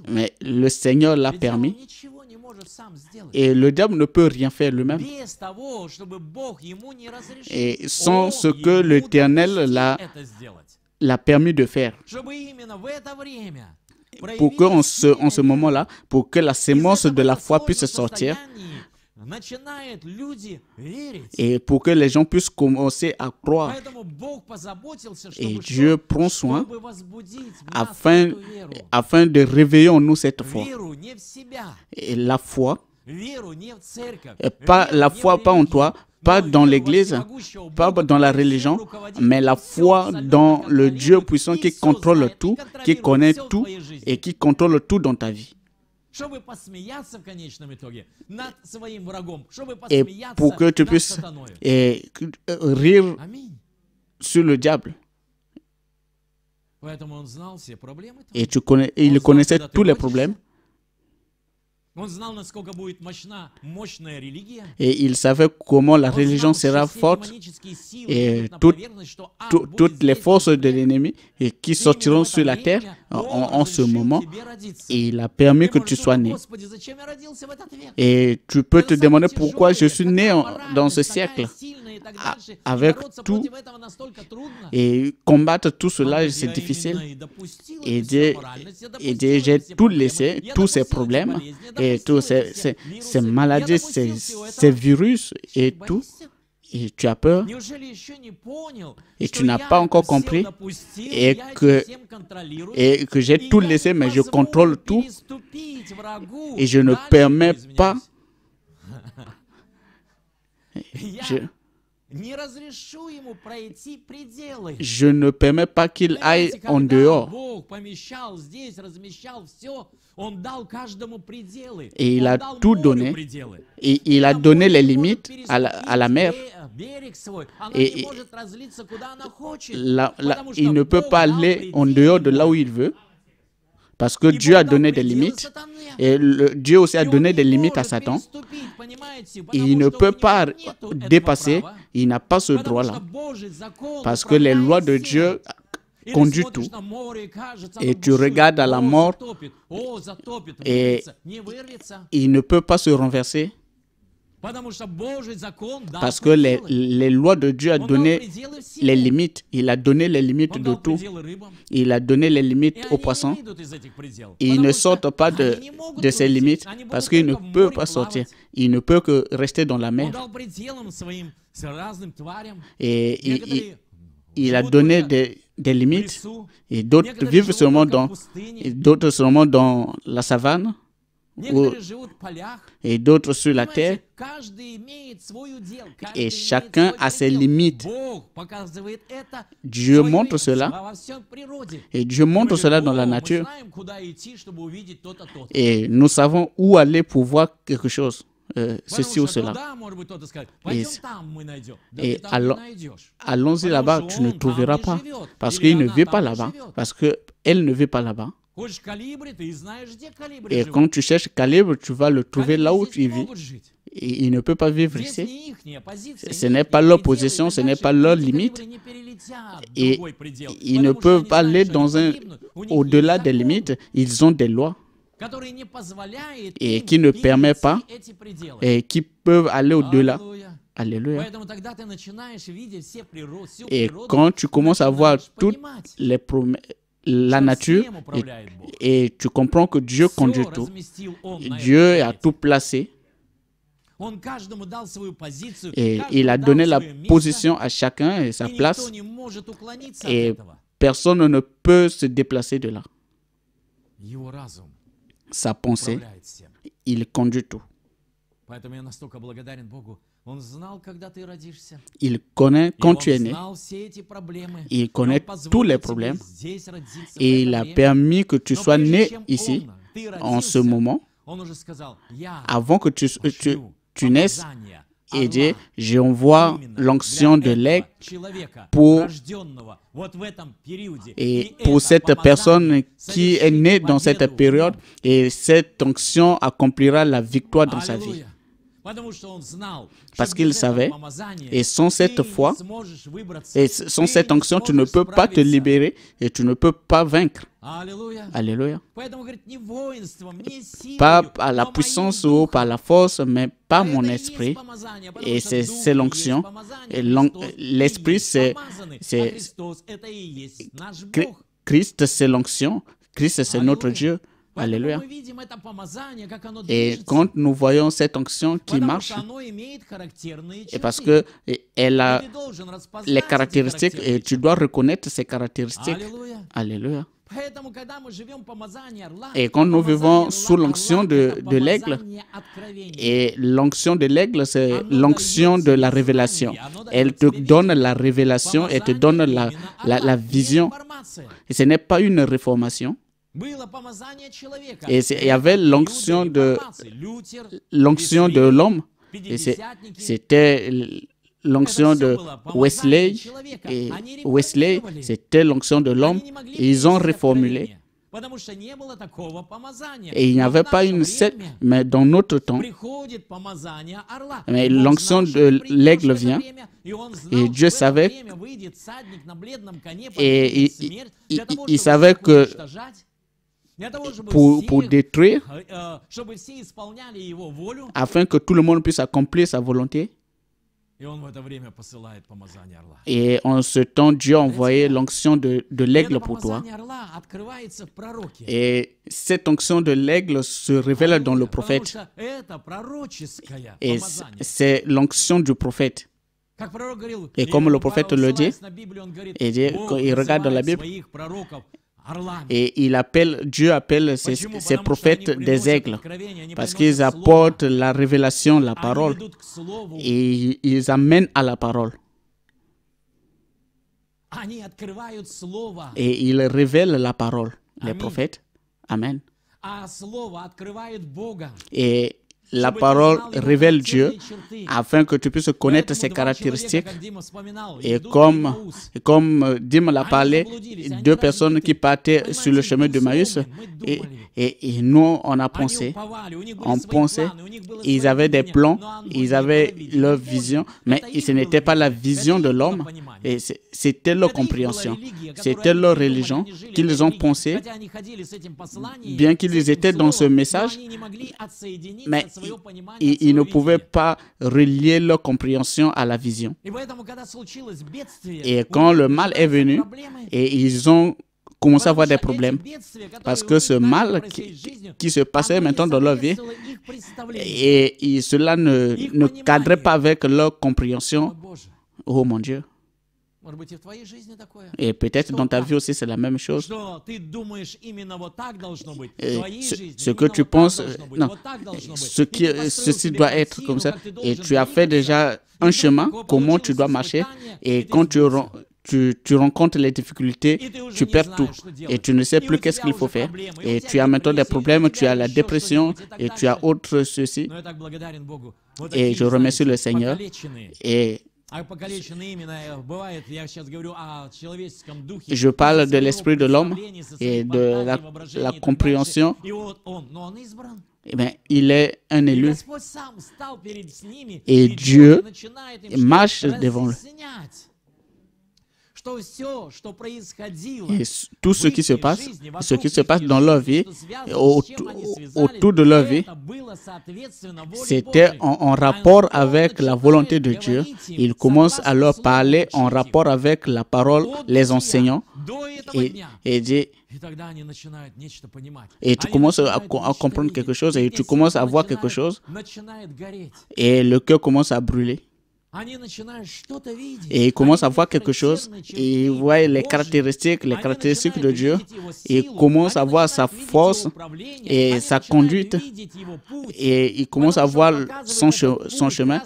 Mais le Seigneur l'a permis et le diable ne peut rien faire lui-même. Et sans ce que l'Éternel l'a permis de faire. Pour qu'en ce moment-là, pour que la sémence de la foi puisse sortir, et pour que les gens puissent commencer à croire. Et Dieu prend soin afin de réveiller en nous cette foi. Et la foi, pas la foi, pas en toi, pas dans l'Église, pas dans la religion, mais la foi dans le Dieu puissant qui contrôle tout, qui connaît tout et qui contrôle tout dans ta vie. Et pour que tu puisses rire sur le diable. Et il connaissait tous les problèmes. Et il savait comment la religion sera forte et toutes les forces de l'ennemi qui sortiront sur la terre en ce moment. Et il a permis que tu sois né. Et tu peux te demander pourquoi je suis né dans ce siècle. Avec tout, et combattre tout cela, c'est difficile. Et j'ai tout laissé, tous ces problèmes, et tous ces maladies, ces virus et tout. Et tu as peur, et tu n'as pas encore compris, et que j'ai tout laissé, mais je contrôle tout, et je ne permets pas. Je ne permets pas qu'il aille en dehors. Et il a tout donné. Et il a donné les limites à la mer. Et il ne peut pas aller en dehors de là où il veut. Parce que Dieu a donné des limites. Et Dieu aussi a donné des limites à Satan. Il ne peut pas dépasser. Il n'a pas ce droit-là. Parce que les lois de Dieu conduisent tout. Et tu regardes à la mort et il ne peut pas se renverser. Parce que les lois de Dieu ont donné les limites. Il a donné les limites de tout. Il a donné les limites aux poissons. Ils ne sortent pas de ces limites parce qu'ils ne peuvent pas sortir. Ils ne peuvent que rester dans la mer. Et il a donné des limites. Et d'autres vivent seulement dans la savane. Et d'autres sur la terre. Et chacun a ses limites. Dieu montre cela. Et Dieu montre cela dans la nature. Et nous savons où aller pour voir quelque chose. Ceci ou cela. Et allons-y là-bas, tu ne trouveras pas. Parce qu'il ne vit pas là-bas. Parce qu'elle ne vit pas là-bas. Et quand tu cherches Calibre, tu vas le trouver là où tu vis. Et il ne peut pas vivre ici. Ce n'est pas leur position, ce n'est pas leur limite. Et ils ne peuvent pas aller au-delà des limites. Ils ont des lois. Et qui ne permettent pas et qui peuvent aller au-delà. Alléluia. Et quand tu commences à voir toutes les promesses, la nature, et tu comprends que Dieu conduit tout. Dieu a tout placé. Et il a donné la position à chacun et sa place. Et personne ne peut se déplacer de là. Sa pensée, il conduit tout. Il connaît quand tu es né. Il connaît tous les problèmes. Et il a permis que tu sois né ici, en ce moment, avant que tu naisses. Et dit, j'envoie l'onction de l'aigle pour cette personne qui est née dans cette période, et cette onction accomplira la victoire dans sa vie. Parce qu'il savait, et sans cette foi, et sans cette onction, tu ne peux pas te libérer et tu ne peux pas vaincre. Alléluia. Pas par la puissance ou par la force, mais par mon esprit. Et c'est l'onction. Et l'esprit, c'est Christ, c'est l'onction. Christ, c'est notre Dieu. Alléluia. Et quand nous voyons cette onction qui marche, et parce que elle a les caractéristiques, et tu dois reconnaître ces caractéristiques. Alléluia. Et quand nous vivons sous l'onction de l'aigle, et l'onction de l'aigle, c'est l'onction de la révélation. Elle te donne la révélation, elle te donne la vision. Et ce n'est pas une réformation. Et il y avait l'onction de l'homme, et c'était l'onction de Wesley, et Wesley, c'était l'onction de l'homme, et ils ont reformulé. Et il n'y avait pas une secte, mais dans notre temps, mais l'onction de l'aigle vient, et Dieu savait, et il savait que pour détruire, afin que tout le monde puisse accomplir sa volonté. Et en ce temps, Dieu a envoyé l'onction de l'aigle pour toi. Et cette onction de l'aigle se révèle dans le prophète. Et c'est l'onction du prophète. Et comme le prophète le dit, quand il regarde dans la Bible, et Dieu appelle ses prophètes des aigles, parce qu'ils apportent la révélation, la parole, et ils amènent à la parole. Et ils révèlent la parole, les prophètes. Amen. Et la parole révèle Dieu afin que tu puisses connaître ses caractéristiques. Et comme Dim l'a parlé, deux personnes qui partaient sur le chemin de Maïs, et nous, on a pensé, ils avaient des plans, ils avaient leur vision, mais ce n'était pas la vision de l'homme, et c'était leur compréhension, c'était leur religion qu'ils ont pensé, bien qu'ils étaient dans ce message, mais ils ne pouvaient pas relier leur compréhension à la vision. Et quand le mal est venu, et ils ont commencé à avoir des problèmes, parce que ce mal qui se passait maintenant dans leur vie, et cela ne cadrait pas avec leur compréhension. Oh mon Dieu. Et peut-être dans ta vie aussi, c'est la même chose. Ce que tu penses, non, ceci doit être comme ça. Et tu as fait déjà un chemin, comment tu dois marcher. Et quand tu rencontres les difficultés, tu perds tout. Et tu ne sais plus qu'est-ce qu'il faut faire. Et tu as maintenant des problèmes, tu as la dépression, et tu as autre ceci. Et je remercie le Seigneur. Et je parle de l'esprit de l'homme et de la compréhension. Eh bien, il est un élu. Et Dieu marche devant lui. Et tout ce qui se passe dans leur vie, autour de leur vie, c'était en rapport avec la volonté de Dieu. Ils commencent à leur parler en rapport avec la parole, les enseignants, et tu commences à comprendre quelque chose, et tu commences à voir quelque chose, et le cœur commence à brûler. Et ils commencent à voir quelque chose, et ils voient les caractéristiques de Dieu, et ils commencent à voir sa force et sa conduite, et ils commencent à voir son chemin,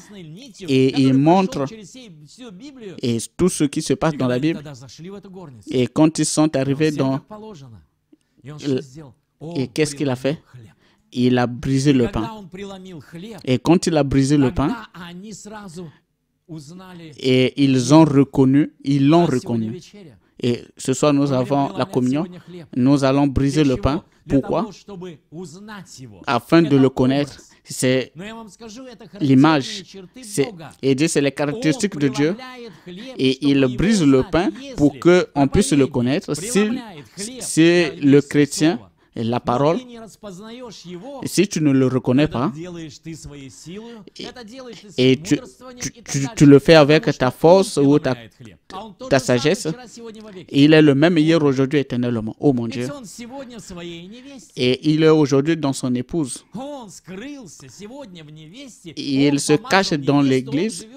et ils montrent et tout ce qui se passe dans la Bible. Et quand ils sont arrivés dans... Et qu'est-ce qu'il a fait? Il a brisé le pain. Et quand il a brisé le pain, et ils l'ont reconnu. Et ce soir, nous avons la communion. Nous allons briser le pain. Pourquoi? Afin de le connaître. C'est l'image. Et Dieu, c'est les caractéristiques de Dieu. Et il brise le pain pour qu'on puisse le connaître. Si le chrétien, la parole, et si tu ne le reconnais pas, et tu le fais avec ta force ou ta sagesse, il est le même hier, aujourd'hui, éternellement. Oh mon Dieu. Et il est aujourd'hui dans son épouse. Et il se cache dans l'église.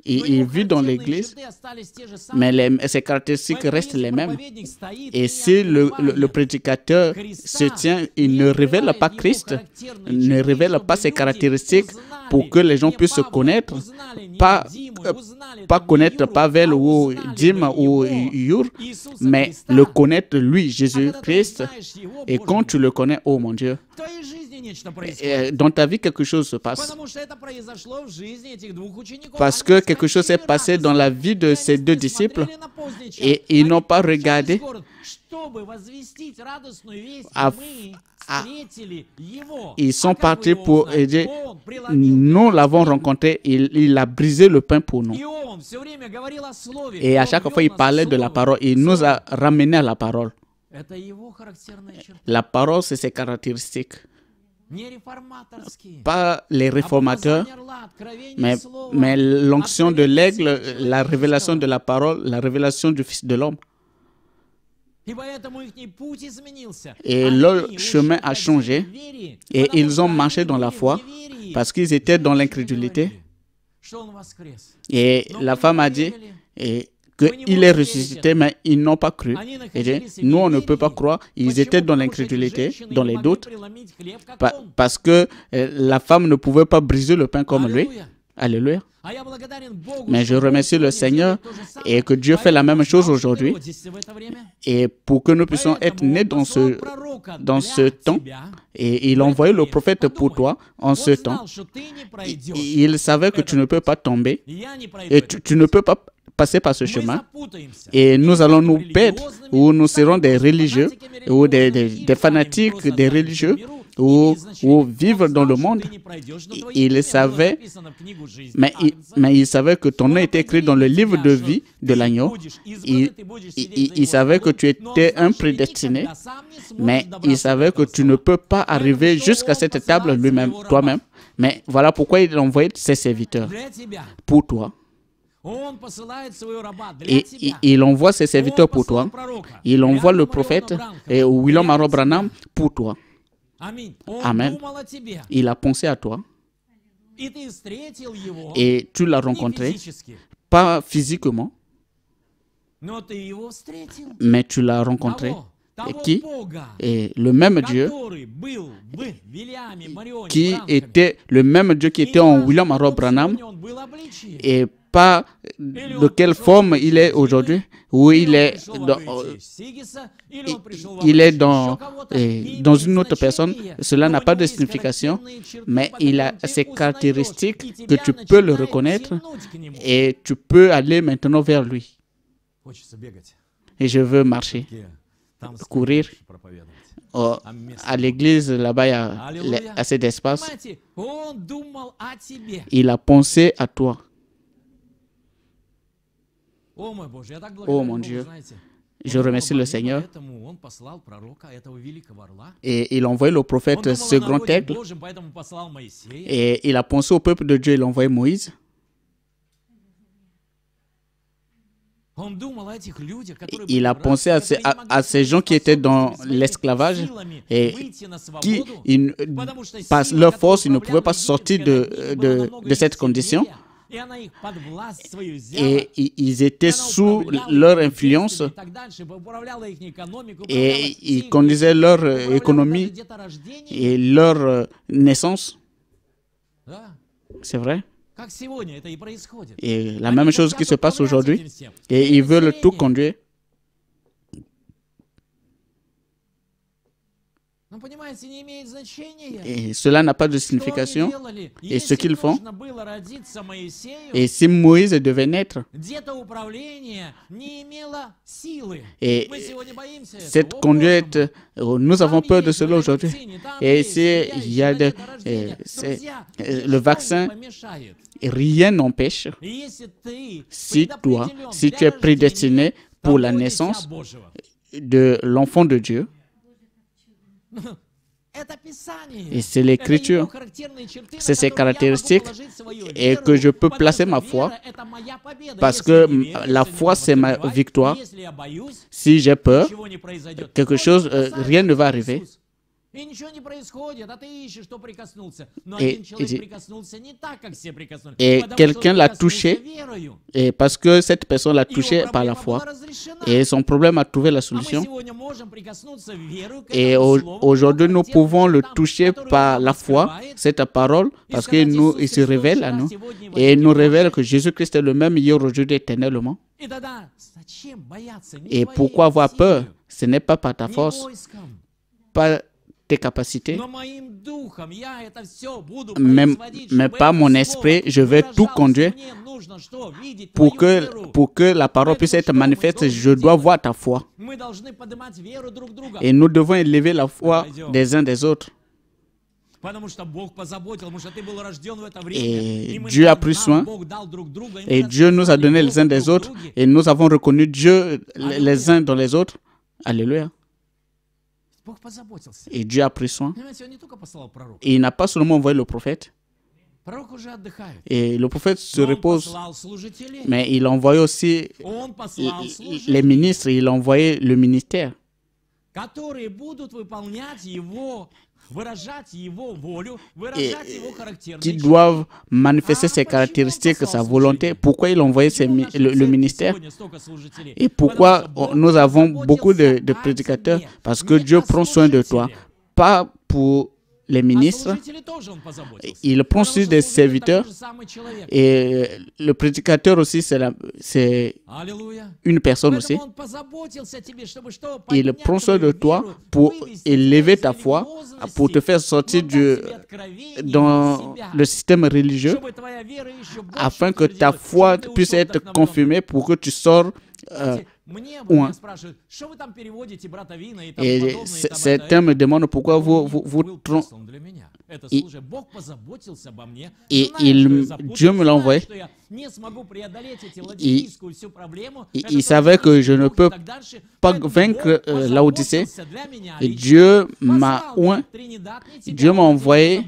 Et il vit dans l'église, mais ses caractéristiques restent les mêmes. Et si le prédicateur se tient, il ne révèle pas Christ, ne révèle pas ses caractéristiques pour que les gens puissent se connaître, pas connaître Pavel ou Dim ou Yur, mais le connaître lui, Jésus-Christ. Et quand tu le connais, oh mon Dieu, dans ta vie, quelque chose se passe. Parce que quelque chose s'est passé dans la vie de ces deux disciples et ils n'ont pas regardé. Ils sont partis pour aider. Nous l'avons rencontré. Il a brisé le pain pour nous. Et à chaque fois, il parlait de la parole. Il nous a ramenés à la parole. La parole, c'est ses caractéristiques. Pas les réformateurs, mais l'onction de l'aigle, la révélation de la parole, la révélation du Fils de l'homme. Et leur chemin a changé et ils ont marché dans la foi parce qu'ils étaient dans l'incrédulité. Et la femme a dit qu'il est ressuscité, mais ils n'ont pas cru. Et nous, on ne peut pas croire. Ils étaient dans l'incrédulité, dans les doutes, parce que la femme ne pouvait pas briser le pain comme lui. Alléluia. Mais je remercie le Seigneur et que Dieu fait la même chose aujourd'hui. Et pour que nous puissions être nés dans ce temps, et il a envoyé le prophète pour toi en ce temps. Il savait que tu ne peux pas tomber et tu ne peux pas passer par ce chemin. Et nous allons nous perdre, ou nous serons des religieux, ou des fanatiques, des religieux, ou vivre dans le monde. Il savait, mais il savait que ton nom était écrit dans le livre de vie de l'agneau. Il savait que tu étais un prédestiné, mais il savait que tu ne peux pas arriver jusqu'à cette table toi-même. Mais voilà pourquoi il a envoyé ses serviteurs pour toi. Et il envoie ses serviteurs pour toi. Il envoie le prophète William Aaron Branham pour toi. Amen. Il a pensé à toi. Et tu l'as rencontré, pas physiquement, mais tu l'as rencontré. Et qui? Et le même Dieu qui était en William Aaron Branham, et pas de quelle forme il est aujourd'hui, où il est dans une autre personne. Cela n'a pas de signification, mais il a ces caractéristiques que tu peux le reconnaître et tu peux aller maintenant vers lui. Et je veux marcher, courir. À l'église, là-bas, il y a assez d'espace. Il a pensé à toi. Oh mon Dieu, je remercie le Seigneur. Et il a envoyé le prophète, ce grand aigle. Et il a pensé au peuple de Dieu, il a envoyé Moïse. Il a pensé à ces gens qui étaient dans l'esclavage et qui, par leur force, ils ne pouvaient pas sortir de cette condition. Et ils étaient sous leur influence et ils conduisaient leur économie et leur naissance. C'est vrai. Et la même chose qui se passe aujourd'hui. Et ils veulent tout conduire. Et cela n'a pas de signification. Et ce qu'ils font. Et si Moïse devait naître, et cette conduite, nous avons peur de cela aujourd'hui. Et s'il y a le vaccin, rien n'empêche. Si toi, si tu es prédestiné pour la naissance de l'enfant de Dieu, et c'est l'Écriture, c'est ses caractéristiques, et que je peux placer ma foi, parce que la foi, c'est ma victoire. Si j'ai peur, quelque chose, rien ne va arriver. Et quelqu'un l'a touché, et parce que cette personne l'a touché par la foi, et son problème a trouvé la solution. Et aujourd'hui, nous pouvons le toucher par la foi, cette parole, parce qu'il se révèle à nous, et il nous révèle que Jésus-Christ est le même hier, aujourd'hui, éternellement. Et pourquoi avoir peur? Ce n'est pas par ta force, pas tes capacités, mais par mon esprit, je vais tout conduire pour que la parole puisse être manifeste. Je dois voir ta foi. Et nous devons élever la foi des uns des autres. Et Dieu a pris soin, et Dieu nous a donné les uns des autres, et nous avons reconnu Dieu les uns dans les autres. Alléluia. Et Dieu a pris soin. Et il n'a pas seulement envoyé le prophète. Et le prophète se repose. Mais il a envoyé aussi les ministres. Il a envoyé le ministère. Qui doivent manifester ses caractéristiques, sa volonté. Pourquoi il a envoyé le ministère? Et pourquoi nous avons beaucoup de prédicateurs? Parce que Dieu prend soin de toi. Pas pour les ministres, il prend soin des serviteurs. Et le prédicateur aussi, c'est une personne aussi. Il prend soin de toi pour élever ta foi, pour te faire sortir dans le système religieux, afin que ta foi puisse être confirmée pour que tu sors Et certains me demandent pourquoi Dieu me l'a envoyé. Il savait que je ne peux pas vaincre l'Odyssée. Et Dieu m'a oint. Dieu m'a envoyé.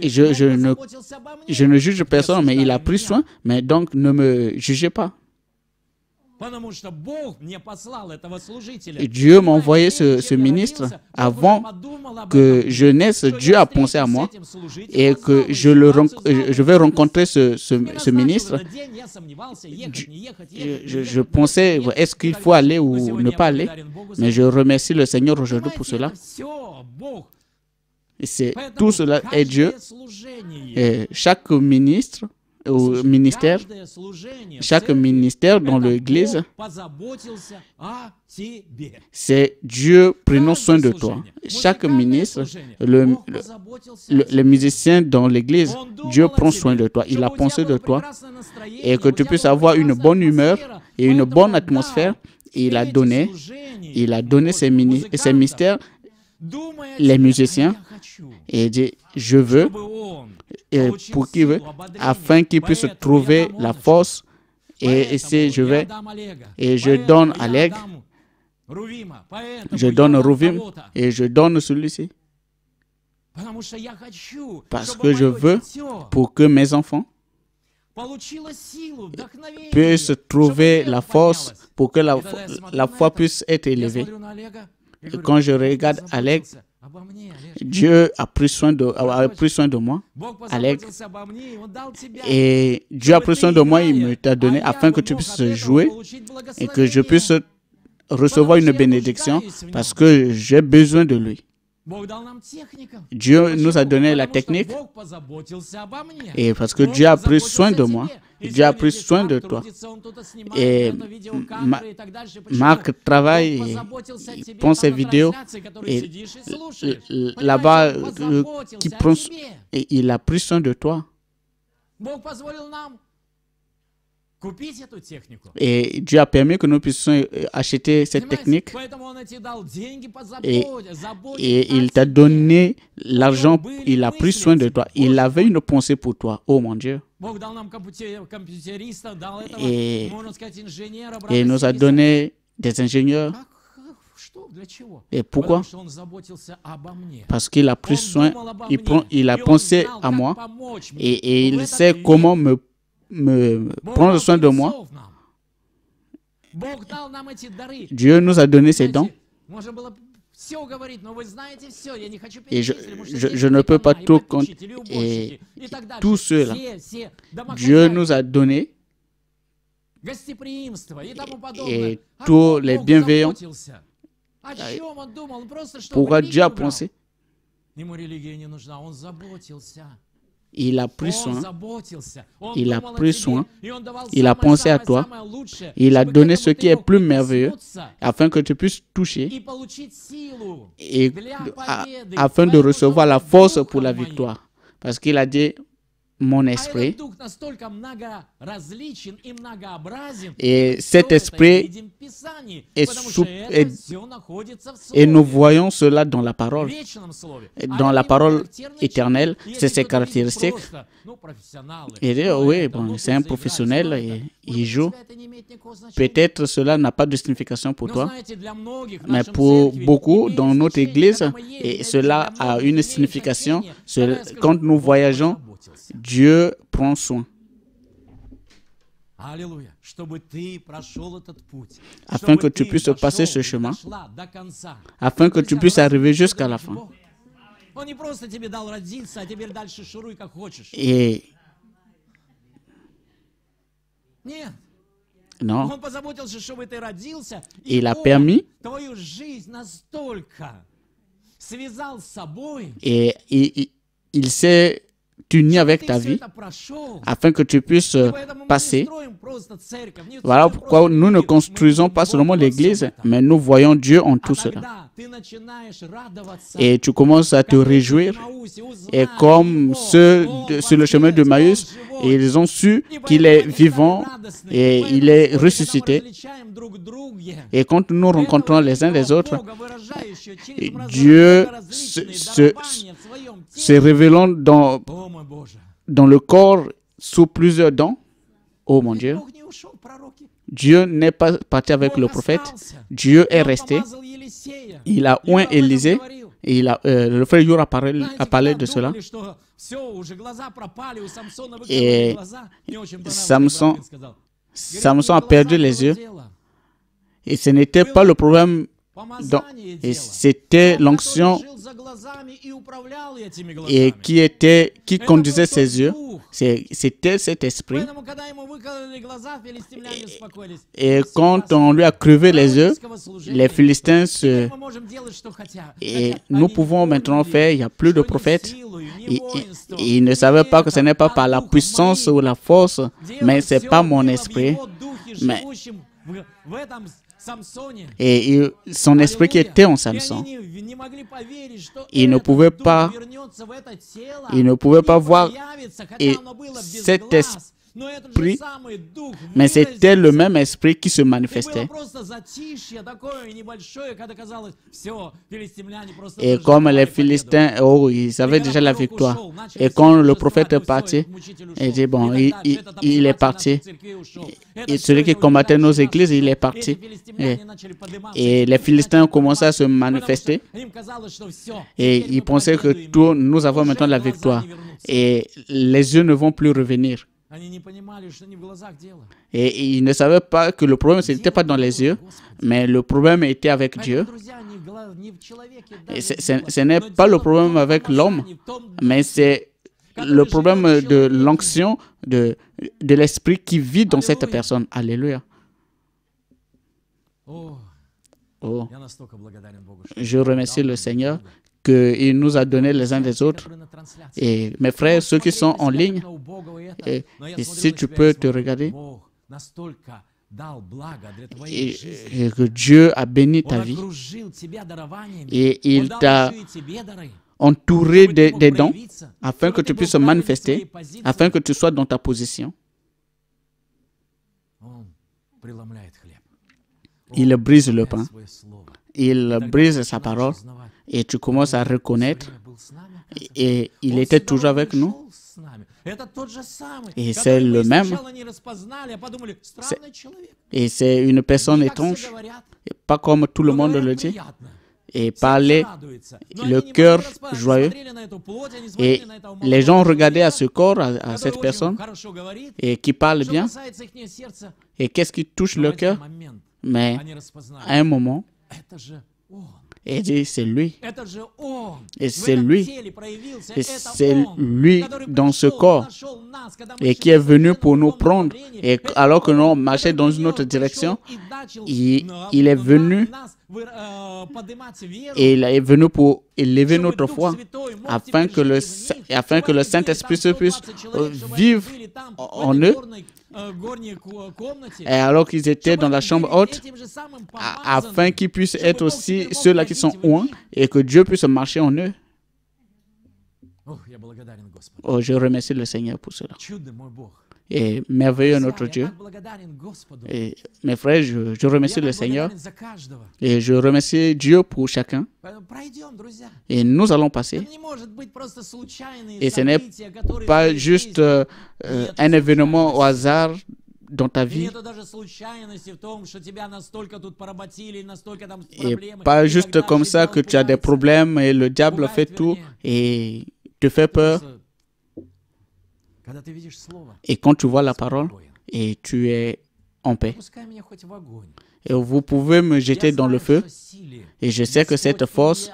Et je ne juge personne, mais il a pris soin. Mais donc, ne me jugez pas. Et Dieu m'a envoyé ce ministre avant que je naisse. Dieu a pensé à moi et que je vais rencontrer ce ministre. Je pensais, est-ce qu'il faut aller ou ne pas aller? Mais je remercie le Seigneur aujourd'hui pour cela. Et tout cela est Dieu. Et chaque ministre au ministère, chaque ministère dans l'Église, c'est Dieu prenant soin de toi. Chaque ministre, le musicien dans l'Église, Dieu prend soin de toi. Il a pensé de toi et que tu puisses avoir une bonne humeur et une bonne atmosphère. Il a donné ses mystères, les musiciens, et il dit, je veux et pour qui veut, afin qu'il puisse trouver la force. Et ici, je vais et je donne Oleg, je donne Ruvim et je donne celui-ci. Parce que je veux pour que mes enfants puissent trouver la force, pour que la foi puisse être élevée. Et quand je regarde Oleg, Dieu a pris soin de moi, Oleg, et Dieu a pris soin de moi, il me t'a donné afin que tu puisses jouer et que je puisse recevoir une bénédiction parce que j'ai besoin de lui. Dieu nous a donné la technique et parce que Dieu a pris soin de moi, Dieu a pris soin de toi. Et Marc travaille, il prend ses vidéos et là-bas, il a pris soin de toi. Et Dieu a permis que nous puissions acheter cette technique. Et il t'a donné l'argent, il a pris soin de toi. Il avait une pensée pour toi. Oh mon Dieu. Et il nous a donné des ingénieurs. Et pourquoi? Parce qu'il a pris soin, il a pensé à moi et il sait comment me prendre soin de moi. Dieu nous a donné ces dons. Et je ne peux pas tout compter. Et tout cela, Dieu nous a donné. Et tous les bienveillants. Pourquoi Dieu a pensé? Il a pris soin, il a pris soin, il a pensé à toi, il a donné ce qui est plus merveilleux afin que tu puisses toucher et afin de recevoir la force pour la victoire. Parce qu'il a dit, mon esprit, et cet esprit est souple, et nous voyons cela dans la parole éternelle, c'est ses caractéristiques. Et dit, oui, bon, c'est un professionnel et il joue. Peut-être cela n'a pas de signification pour toi, mais pour beaucoup dans notre église, et cela a une signification. Quand nous voyageons, Dieu prend soin. Afin que tu puisses passer ce chemin, afin que tu puisses arriver jusqu'à la fin. Et non, il a permis et il s'est uni avec ta vie afin que tu puisses passer. Voilà pourquoi nous ne construisons pas seulement l'église, mais nous voyons Dieu en tout cela. Et tu commences à te réjouir. Et comme ceux sur le chemin de Maüs, ils ont su qu'il est vivant et il est ressuscité. Et quand nous rencontrons les uns les autres, Dieu se révélant dans le corps sous plusieurs dents. Oh mon Dieu. Dieu n'est pas parti avec le prophète. Dieu est resté. Il a oint Élisée. Et le frère Your a parlé de cela. Et Samson a perdu les yeux. Et ce n'était pas le problème. Et c'était l'onction et qui conduisait ses yeux. C'était cet esprit. Et quand on lui a crevé les yeux, les Philistins et nous pouvons maintenant faire, il n'y a plus de prophètes. Ils ne savaient pas que ce n'est pas par la puissance ou la force, mais c'est pas mon esprit. Et son esprit qui était en Samson, il ne pouvait pas voir et esprit, mais c'était le même esprit qui se manifestait. Et comme les Philistins, ils avaient déjà la victoire. Et quand le prophète est parti, il dit, bon, il est parti. Et celui qui combattait nos églises, il est parti. Et les Philistins ont commencé à se manifester. Et ils pensaient que nous avons maintenant la victoire. Et les yeux ne vont plus revenir. Et ils ne savaient pas que le problème, ce n'était pas dans les yeux, mais le problème était avec Dieu. Et ce n'est pas le problème avec l'homme, mais c'est le problème de l'onction de l'esprit qui vit dans cette personne. Alléluia. Oh. Je remercie le Seigneur qu'il nous a donné les uns des autres. Et mes frères, ceux qui sont en ligne, et si tu peux te regarder, et que Dieu a béni ta vie, et il t'a entouré des dons, afin que tu puisses se manifester, afin que tu sois dans ta position. Il brise le pain, il brise sa parole, et tu commences à reconnaître, et il était toujours avec nous. Et c'est le même. Et c'est une personne étrange, pas comme tout le monde le dit. Et parler le cœur joyeux. Et les gens regardaient à ce corps, à cette personne, et qui parle bien. Et qu'est-ce qui touche le cœur? Mais à un moment, et dit, c'est lui. Et c'est lui. Et c'est lui dans ce corps. Et qui est venu pour nous prendre. Et alors que nous marchions dans une autre direction, il est venu. Et il est venu pour élever notre foi. Afin que le Saint-Esprit puisse vivre en eux. Et alors qu'ils étaient dans la chambre haute, afin qu'ils puissent être aussi ceux-là qui sont loin et que Dieu puisse marcher en eux. Oh, je remercie le Seigneur pour cela. Et merveilleux notre Dieu. Et mes frères, je remercie le Seigneur et je remercie Dieu pour chacun. Et nous allons passer. Et ce n'est pas juste un événement au hasard dans ta vie. Et pas juste comme ça que tu as des problèmes et le diable fait tout et te fait peur. Et quand tu vois la parole, et tu es en paix. Et vous pouvez me jeter dans le feu. Et je sais que cette force,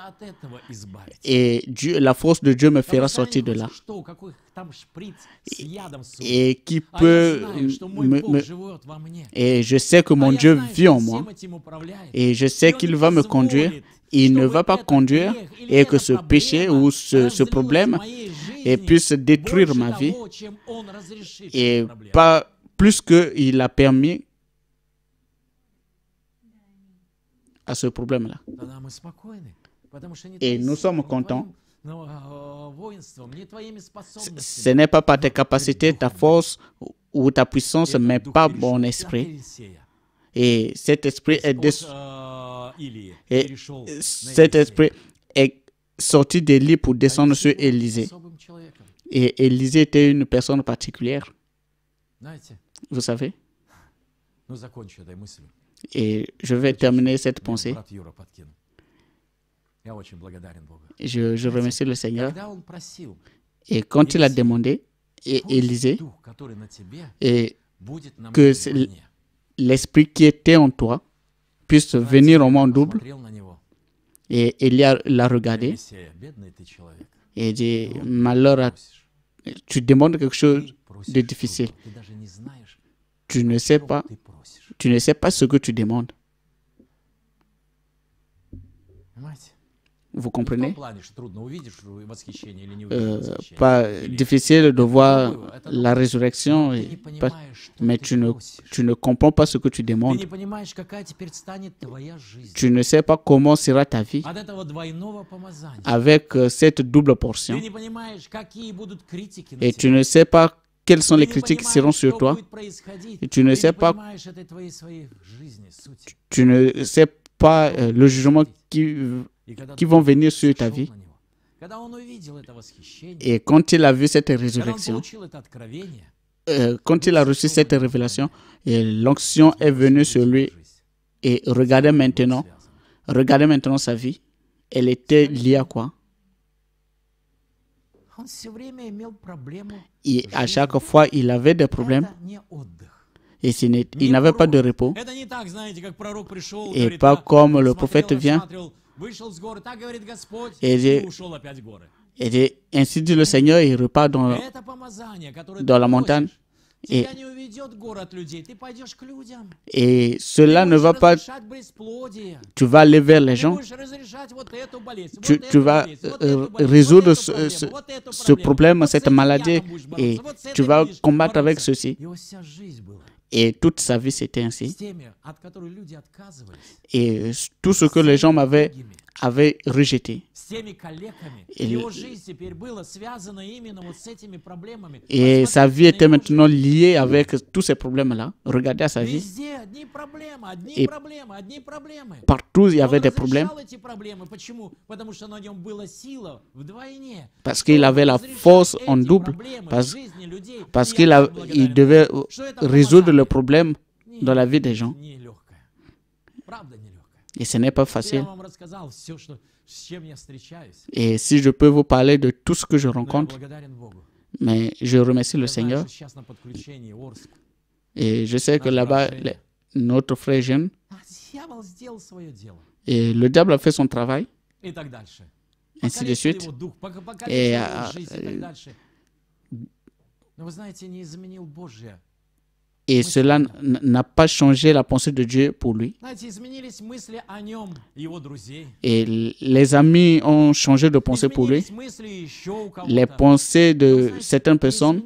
et la force de Dieu me fera sortir de là. Et qui peut... Et je sais que mon Dieu vit en moi. Et je sais qu'il va me conduire. Il ne va pas conduire et que ce péché ou ce problème puisse détruire ma vie. Et pas plus qu'il a permis à ce problème-là. Et nous sommes contents. Ce n'est pas par tes capacités, ta force ou ta puissance, mais par mon esprit. Et cet esprit est sorti d'Élie pour descendre sur Élisée. Et Élisée était une personne particulière. Vous savez? Et je vais terminer cette pensée. Je remercie le Seigneur. Et quand il a demandé, Élisée, et que l'esprit qui était en toi puisse venir en monde double, et Élie l'a regardé et dit, malheur, tu demandes quelque chose de difficile. Tu ne sais pas ce que tu demandes. Vous comprenez? Pas difficile de voir la résurrection, mais tu ne comprends pas ce que tu demandes. Tu ne sais pas comment sera ta vie avec cette double portion. Et tu ne sais pas quelles sont les critiques qui seront sur toi. Et tu ne sais pas, tu ne sais pas le jugement qui vont venir sur ta vie. Et quand il a vu cette résurrection, quand il a reçu cette révélation, l'onction est venue sur lui. Et regardez maintenant sa vie. Elle était liée à quoi? Et à chaque fois, il avait des problèmes. Et il n'avait pas de repos. Et pas comme le prophète vient et dit, ainsi dit le Seigneur, il repart dans la montagne. Et cela ne va pas, tu vas aller vers les gens, tu vas résoudre ce problème, cette maladie, et tu vas combattre avec ceci. Et toute sa vie, c'était ainsi. Et tout ce que les gens avaient rejeté. Et sa vie était maintenant liée avec tous ces problèmes-là. Regardez à sa vie. Et partout, il y avait des problèmes. Parce qu'il avait la force en double. Parce qu'il devait résoudre le problème dans la vie des gens. Et ce n'est pas facile. Et si je peux vous parler de tout ce que je rencontre, mais je remercie le Seigneur. Et je sais que là-bas, notre frère jeune, et le diable a fait son travail, ainsi de suite. Et cela n'a pas changé la pensée de Dieu pour lui. Et les amis ont changé de pensée pour lui. Les pensées de certaines personnes,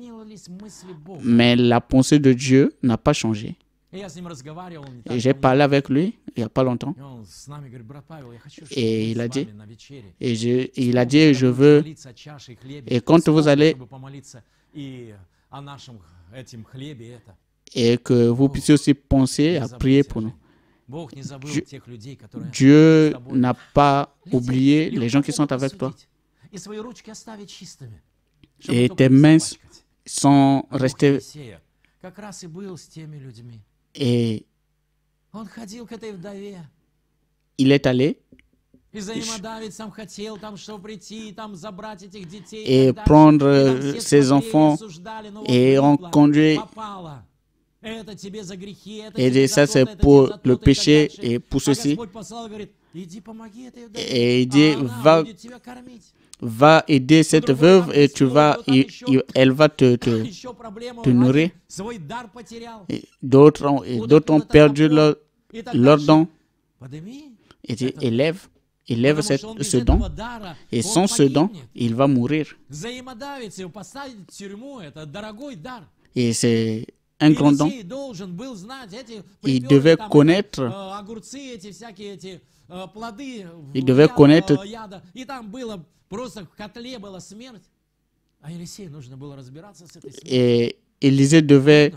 mais la pensée de Dieu n'a pas changé. Et j'ai parlé avec lui il n'y a pas longtemps. Et il a dit, je veux, et quand vous allez, et que vous puissiez aussi penser à prier pour nous. Dieu n'a pas oublié les gens qui sont avec toi. Et tes mains sont restées. Et il est allé et prendre ses enfants et on conduit. Et dit, ça c'est pour le péché et pour ceci. Et il dit, va aider cette veuve et elle va te nourrir. D'autres ont perdu leur don. Il dit, élève ce don. Et sans ce don, il va mourir. Et c'est un grand don. Il devait connaître et Élisée devait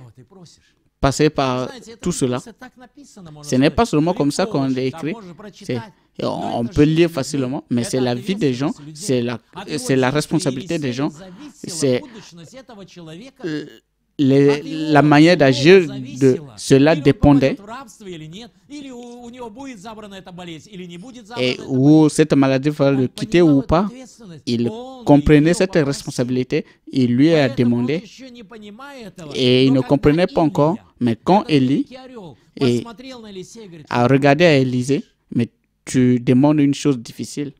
passer par tout cela. Ce n'est pas seulement comme ça qu'on l'a écrit. On peut lire facilement, mais c'est la vie des gens, c'est la responsabilité des gens, c'est la manière d'agir de cela dépendait et où cette maladie va le quitter ou pas. Il comprenait cette responsabilité, il lui a demandé et il ne comprenait pas encore. Mais quand Élie a regardé à Élisée, mais tu demandes une chose difficile.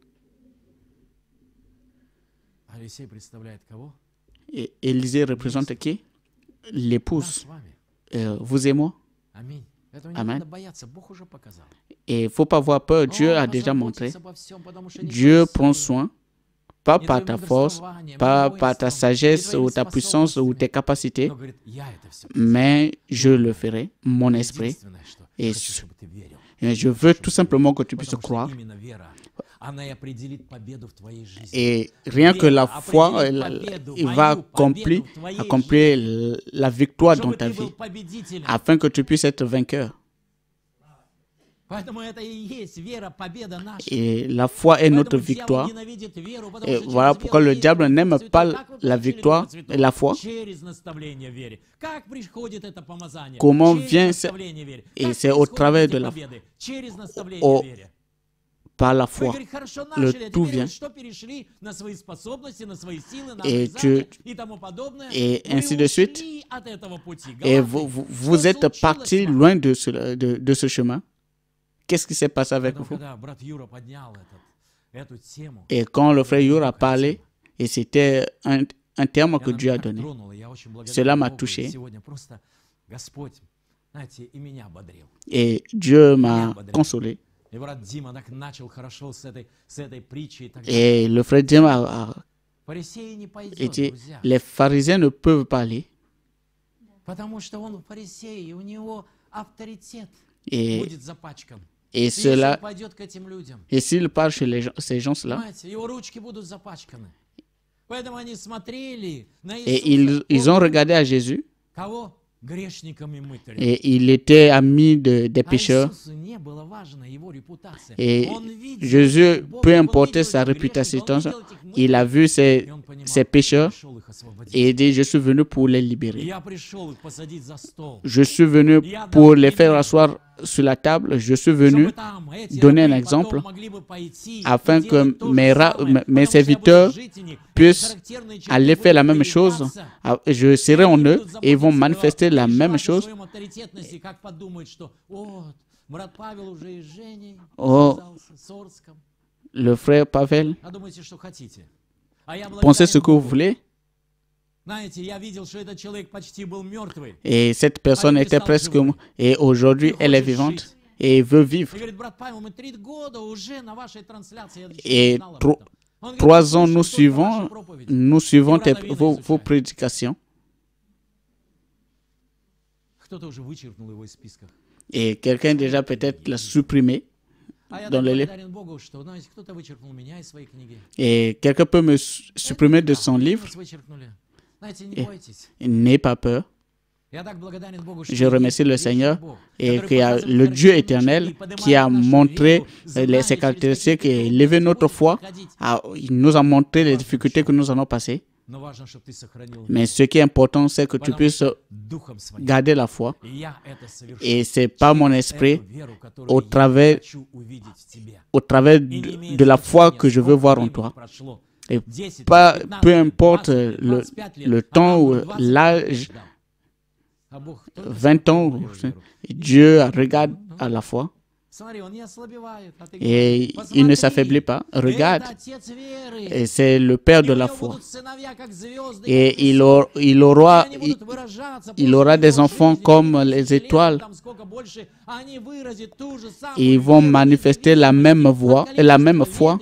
Et Élisée représente qui? L'épouse, vous et moi. Amen. Et il ne faut pas avoir peur, Dieu a déjà montré. Dieu prend soin, pas par ta force, pas par ta sagesse ou ta puissance ou tes capacités, mais je le ferai, mon esprit. Et je veux tout simplement que tu puisses croire, Et rien que la foi, il va accomplir la victoire dans ta vie, afin que tu puisses être vainqueur. Et la foi est notre victoire. Et voilà pourquoi le diable n'aime pas la victoire et la foi. Comment vient et c'est au travers de la foi. Par la foi, le tout vient. Et ainsi de suite. Et vous êtes parti loin de ce chemin. Qu'est-ce qui s'est passé avec vous? Et quand le frère Yura a parlé, et c'était un terme que Dieu a donné, cela m'a touché. Et Dieu m'a consolé. Et le frère Dima a dit, les pharisiens ne peuvent parler. Et cela, et s'il parle chez ces gens-là, et ils ont regardé à Jésus, et il était ami des pécheurs. Et Jésus, peu importe sa réputation, il a vu ces pécheurs et il dit, je suis venu pour les libérer. Je suis venu pour les faire asseoir sur la table. Je suis venu donner un exemple afin que mes serviteurs puissent aller faire la même chose. Je serai en eux et ils vont manifester la même chose. Oh, le frère Pavel, pensez ce que vous voulez. Et cette personne était presque morte. Et aujourd'hui, elle est vivante et veut vivre. Et 3 ans, nous suivons vos prédications. Et quelqu'un déjà peut-être l'a supprimé dans le livre. Et quelqu'un peut me supprimer de son livre. N'ayez pas peur. Je remercie le Seigneur et que le Dieu éternel qui a montré ses caractéristiques et levé notre foi. Il nous a montré les difficultés que nous allons passer. Mais ce qui est important, c'est que tu puisses garder la foi. Et c'est par mon esprit, au travers de la foi que je veux voir en toi. Et peu importe le temps ou l'âge, 20 ans, Dieu regarde à la foi. Et il ne s'affaiblit pas. Regarde, et c'est le Père de la foi. Et il aura des enfants comme les étoiles. Ils vont manifester la même voix et la même foi.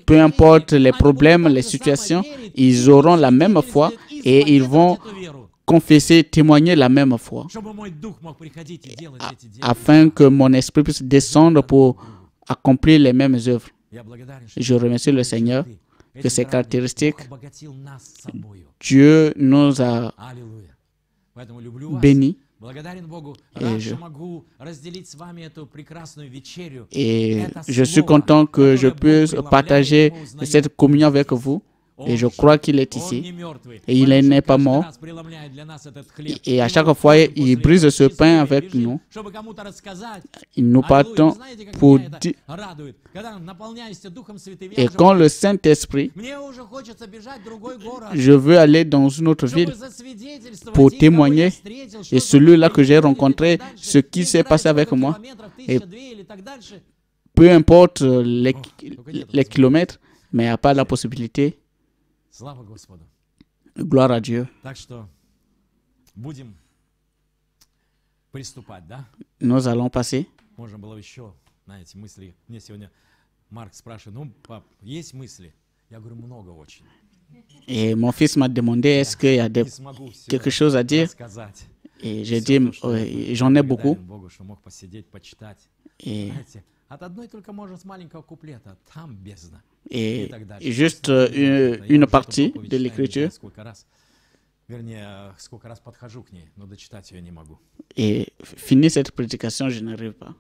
Peu importe les problèmes, les situations, ils auront la même foi et ils vont confesser, témoigner la même foi, afin que mon esprit puisse descendre pour accomplir les mêmes œuvres. Je remercie le Seigneur que ces caractéristiques, Dieu nous a bénis. Et je suis content que je puisse partager cette communion avec vous. Et je crois qu'il est ici. Et il n'est pas mort. Et à chaque fois, il brise ce pain avec nous. Nous partons pour dire. Et quand le Saint-Esprit, je veux aller dans une autre ville pour témoigner. Et celui-là que j'ai rencontré, ce qui s'est passé avec moi. Et peu importe les kilomètres, mais il n'y a pas la possibilité. Gloire à Dieu. Nous allons passer. Et mon fils m'a demandé, est-ce qu'il y a quelque chose à dire? Et j'ai dit, j'en ai beaucoup. Et Et juste une partie de l'écriture. Et finir cette prédication, je n'arrive pas.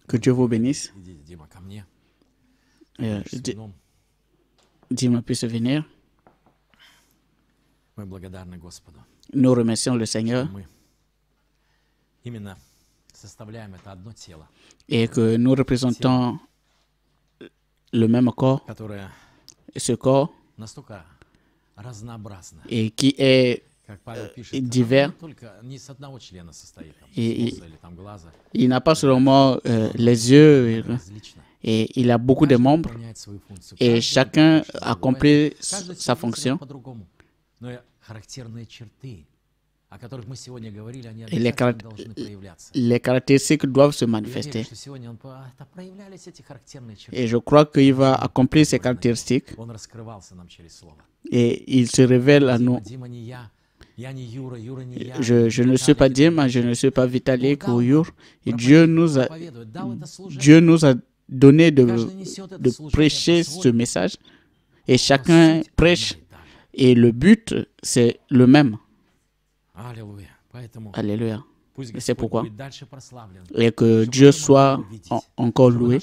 Que Dieu vous bénisse. Dima puisse venir. Nous remercions le Seigneur et que nous représentons le même corps, ce corps, et qui est divers. Et il n'a pas seulement les yeux, et il a beaucoup de membres, et chacun accomplit sa fonction. Et les caractéristiques doivent se manifester. Et je crois qu'il va accomplir ces caractéristiques et il se révèle à nous. Je ne suis pas Dima, je ne suis pas Vitalik ou Yur. Et Dieu nous a donné de prêcher ce message. Et chacun prêche. Et le but, c'est le même. Alléluia. Et c'est pourquoi. Et que Dieu soit encore loué.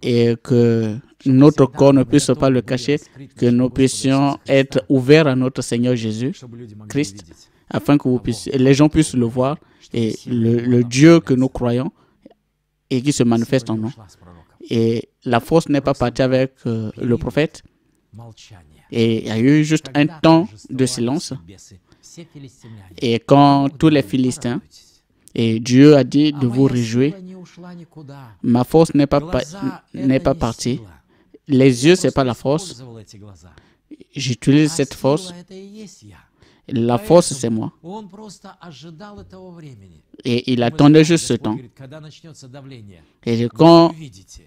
Et que notre corps ne puisse pas le cacher. Que nous puissions être ouverts à notre Seigneur Jésus-Christ. Afin que les gens puissent le voir. Et le Dieu que nous croyons. Et qui se manifeste en nous. Et la force n'est pas partie avec le prophète. Et il y a eu juste un temps de silence. Et quand tous les Philistins, et Dieu a dit de vous réjouir, ma force n'est pas partie. Les yeux, ce n'est pas la force. J'utilise cette force. La force, c'est moi. Et il attendait juste ce temps. Et quand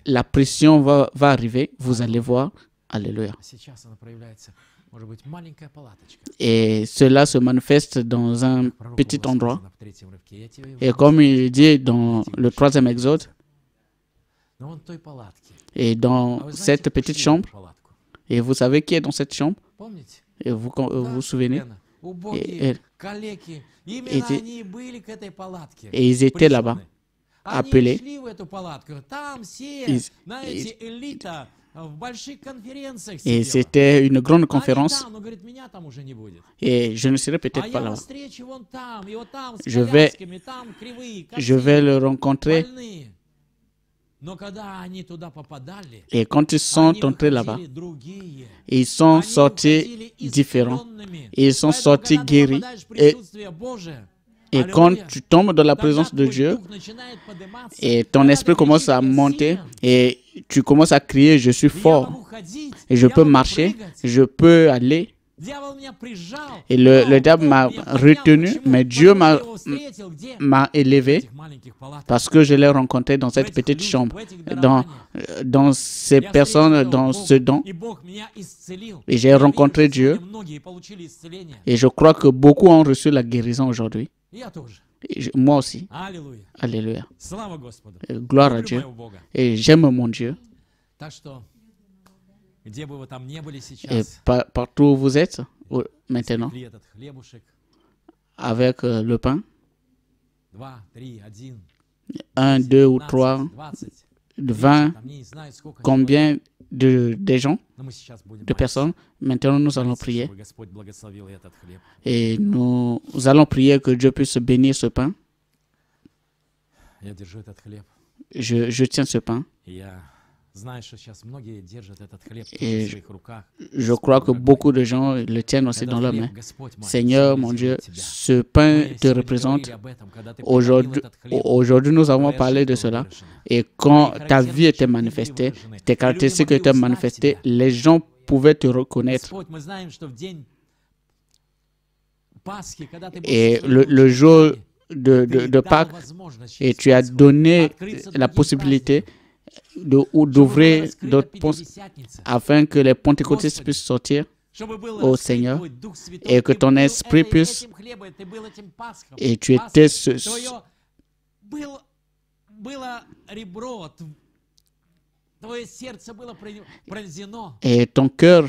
la pression va arriver, vous allez voir. Alléluia. Et cela se manifeste dans un petit endroit. Et comme il dit dans le 3e Exode, et dans cette petite chambre, et vous savez qui est dans cette chambre? Et vous vous souvenez? Et ils étaient là-bas, appelés. Et c'était une grande conférence. Et je ne serai peut-être pas là. Je vais le rencontrer. Et quand ils sont entrés là-bas, ils sont sortis différents. Ils sont sortis guéris. Et quand tu tombes dans la présence de Dieu, et ton esprit commence à monter, et tu commences à crier, je suis fort, et je peux marcher, je peux aller. Et le diable m'a retenu, mais Dieu m'a élevé parce que je l'ai rencontré dans cette petite chambre, dans ces personnes, dans ce don. Et j'ai rencontré Dieu. Et je crois que beaucoup ont reçu la guérison aujourd'hui. Moi aussi. Alléluia. Gloire à Dieu. Et j'aime mon Dieu. Et partout où vous êtes maintenant, avec le pain, 1, 2 ou 3, 20, combien de gens, de personnes, maintenant nous allons prier. Et nous allons prier que Dieu puisse bénir ce pain. Je tiens ce pain. Et je crois que beaucoup de gens le tiennent aussi dans leurs mains. Seigneur, mon Dieu, ce pain te représente. Aujourd'hui, nous avons parlé de cela. Et quand ta vie était manifestée, tes caractéristiques étaient manifestées, les gens pouvaient te reconnaître. Et le jour de Pâques, et tu as donné la possibilité d'ouvrir d'autres ponts afin que les pentecôtistes puissent sortir. au Seigneur, et que ton esprit puisse, et tu étais et ton cœur,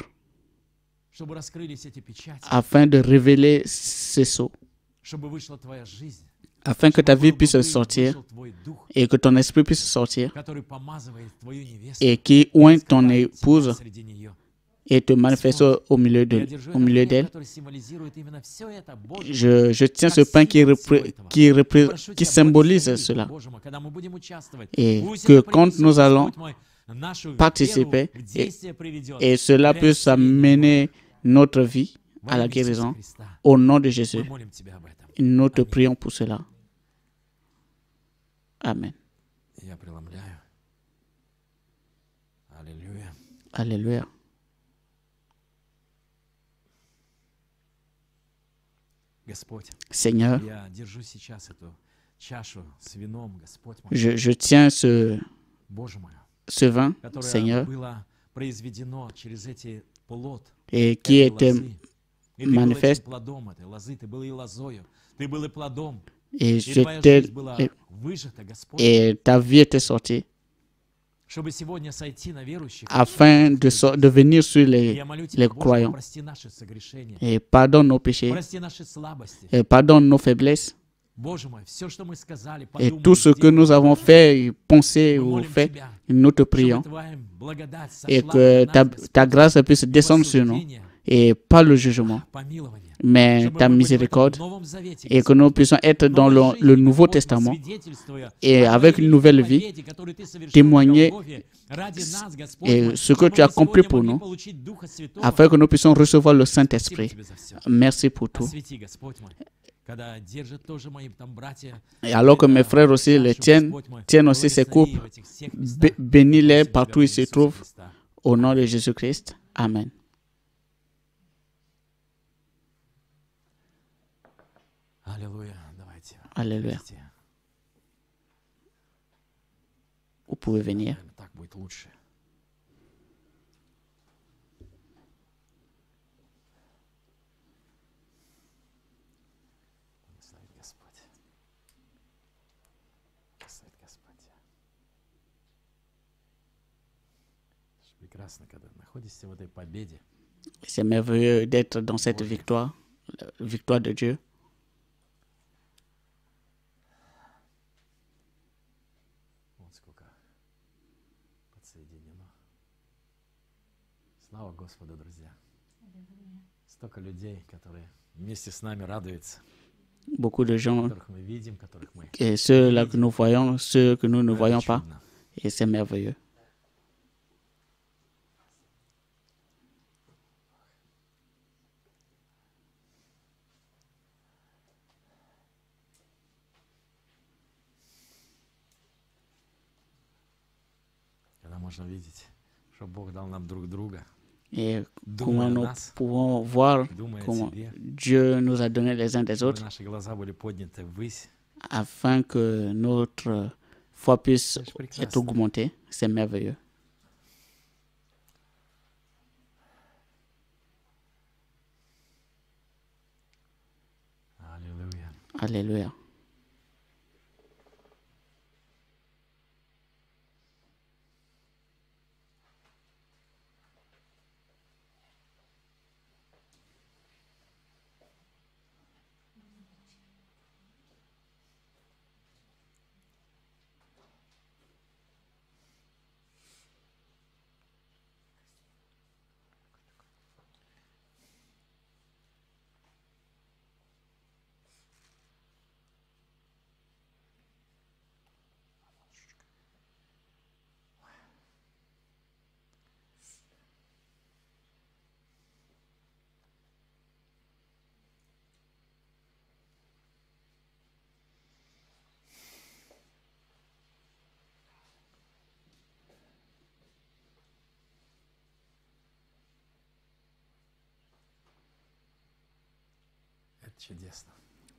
afin de révéler ces sceaux, afin que ta vie puisse sortir et que ton esprit puisse sortir et qui oint ton épouse et te manifeste au milieu d'elle. Je tiens ce pain qui symbolise cela. Et que quand nous allons participer, et cela puisse amener notre vie à la guérison, au nom de Jésus. Nous te prions pour cela. Amen. Alléluia. Seigneur, je tiens ce vin, Seigneur, et qui était manifeste, et ta vie était sortie, afin de venir sur les croyants. Et pardonne nos péchés, et pardonne nos faiblesses, et tout ce que nous avons fait, pensé ou fait, nous te prions, et que ta grâce puisse descendre sur nous, et pas le jugement, mais ta miséricorde, et que nous puissions être dans le Nouveau Testament, et avec une nouvelle vie, témoigner et ce que tu as accompli pour nous, afin que nous puissions recevoir le Saint-Esprit. Merci pour tout. Et alors que mes frères aussi les tiennent aussi ces coupes, bénis-les partout où ils se trouvent, au nom de Jésus-Christ. Amen. Alléluia. Vous pouvez venir. C'est merveilleux d'être dans cette victoire, la victoire de Dieu. Beaucoup de gens, et ceux-là que nous voyons, ceux que nous ne voyons pas, et c'est merveilleux. Et comment nous pouvons voir comment Dieu nous a donné les uns des autres, afin que notre foi puisse être augmentée. C'est merveilleux. Alléluia.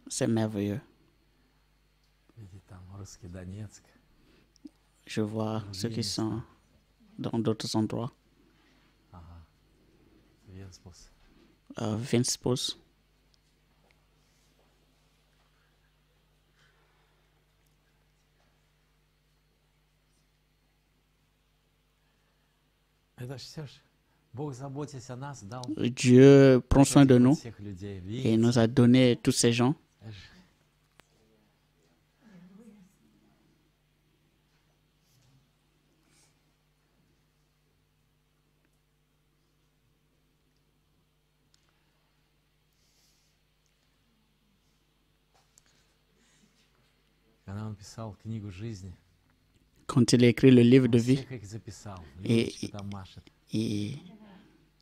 C'est merveilleux. Je vois ceux qui sont dans d'autres endroits. Vince Pose. Dieu prend soin de nous et nous a donné tous ces gens. Quand il a écrit le livre de vie, et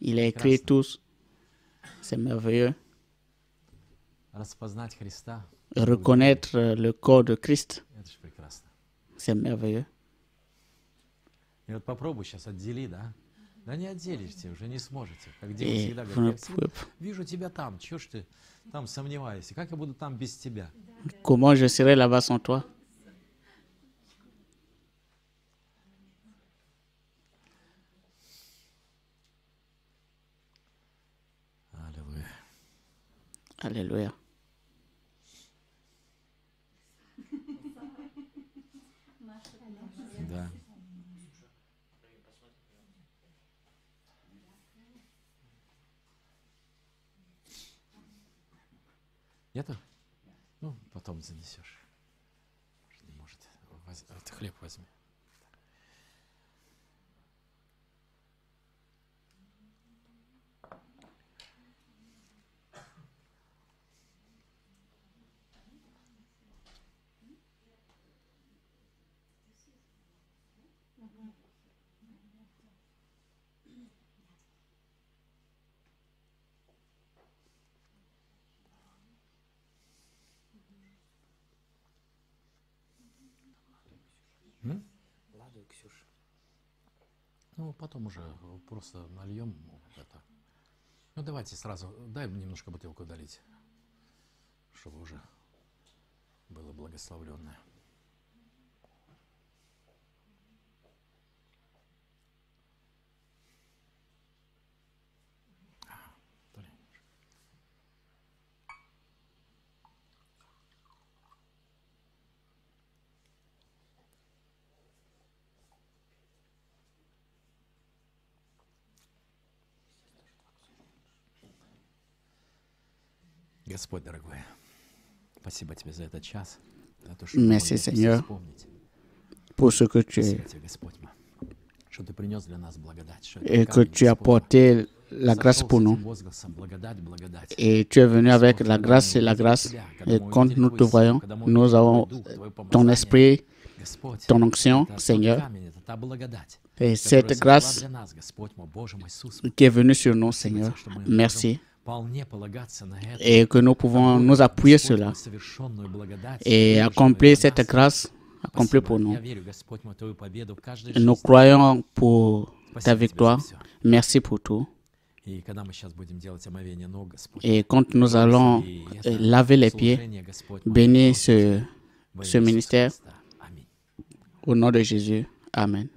il a écrit tous. C'est merveilleux. Reconnaître le corps de Christ, c'est merveilleux. Et vous ne pouvez pas. Comment je serai là-bas sans toi? Alléluia. Да. Нету? Ну, потом занесешь. Не может. Это хлеб возьми. Ладно, Ксюша. Ну, потом уже просто нальем это. Ну, давайте сразу, дай немножко бутылку долить, чтобы уже было благословленное. Господь, дорогой, спасибо тебе за этот час, за то, что Merci Seigneur pour ce que tu es et que tu as apporté la grâce pour nous. Et tu es venu avec la grâce et la grâce. Et quand nous te voyons, nous avons ton esprit, ton onction, Seigneur. Et cette grâce qui est venue sur nous, Seigneur, merci. Et que nous pouvons nous appuyer sur cela et accomplir cette grâce accomplie pour nous. Nous croyons pour ta victoire. Merci pour tout. Et quand nous allons laver les pieds, bénis ce ministère au nom de Jésus. Amen.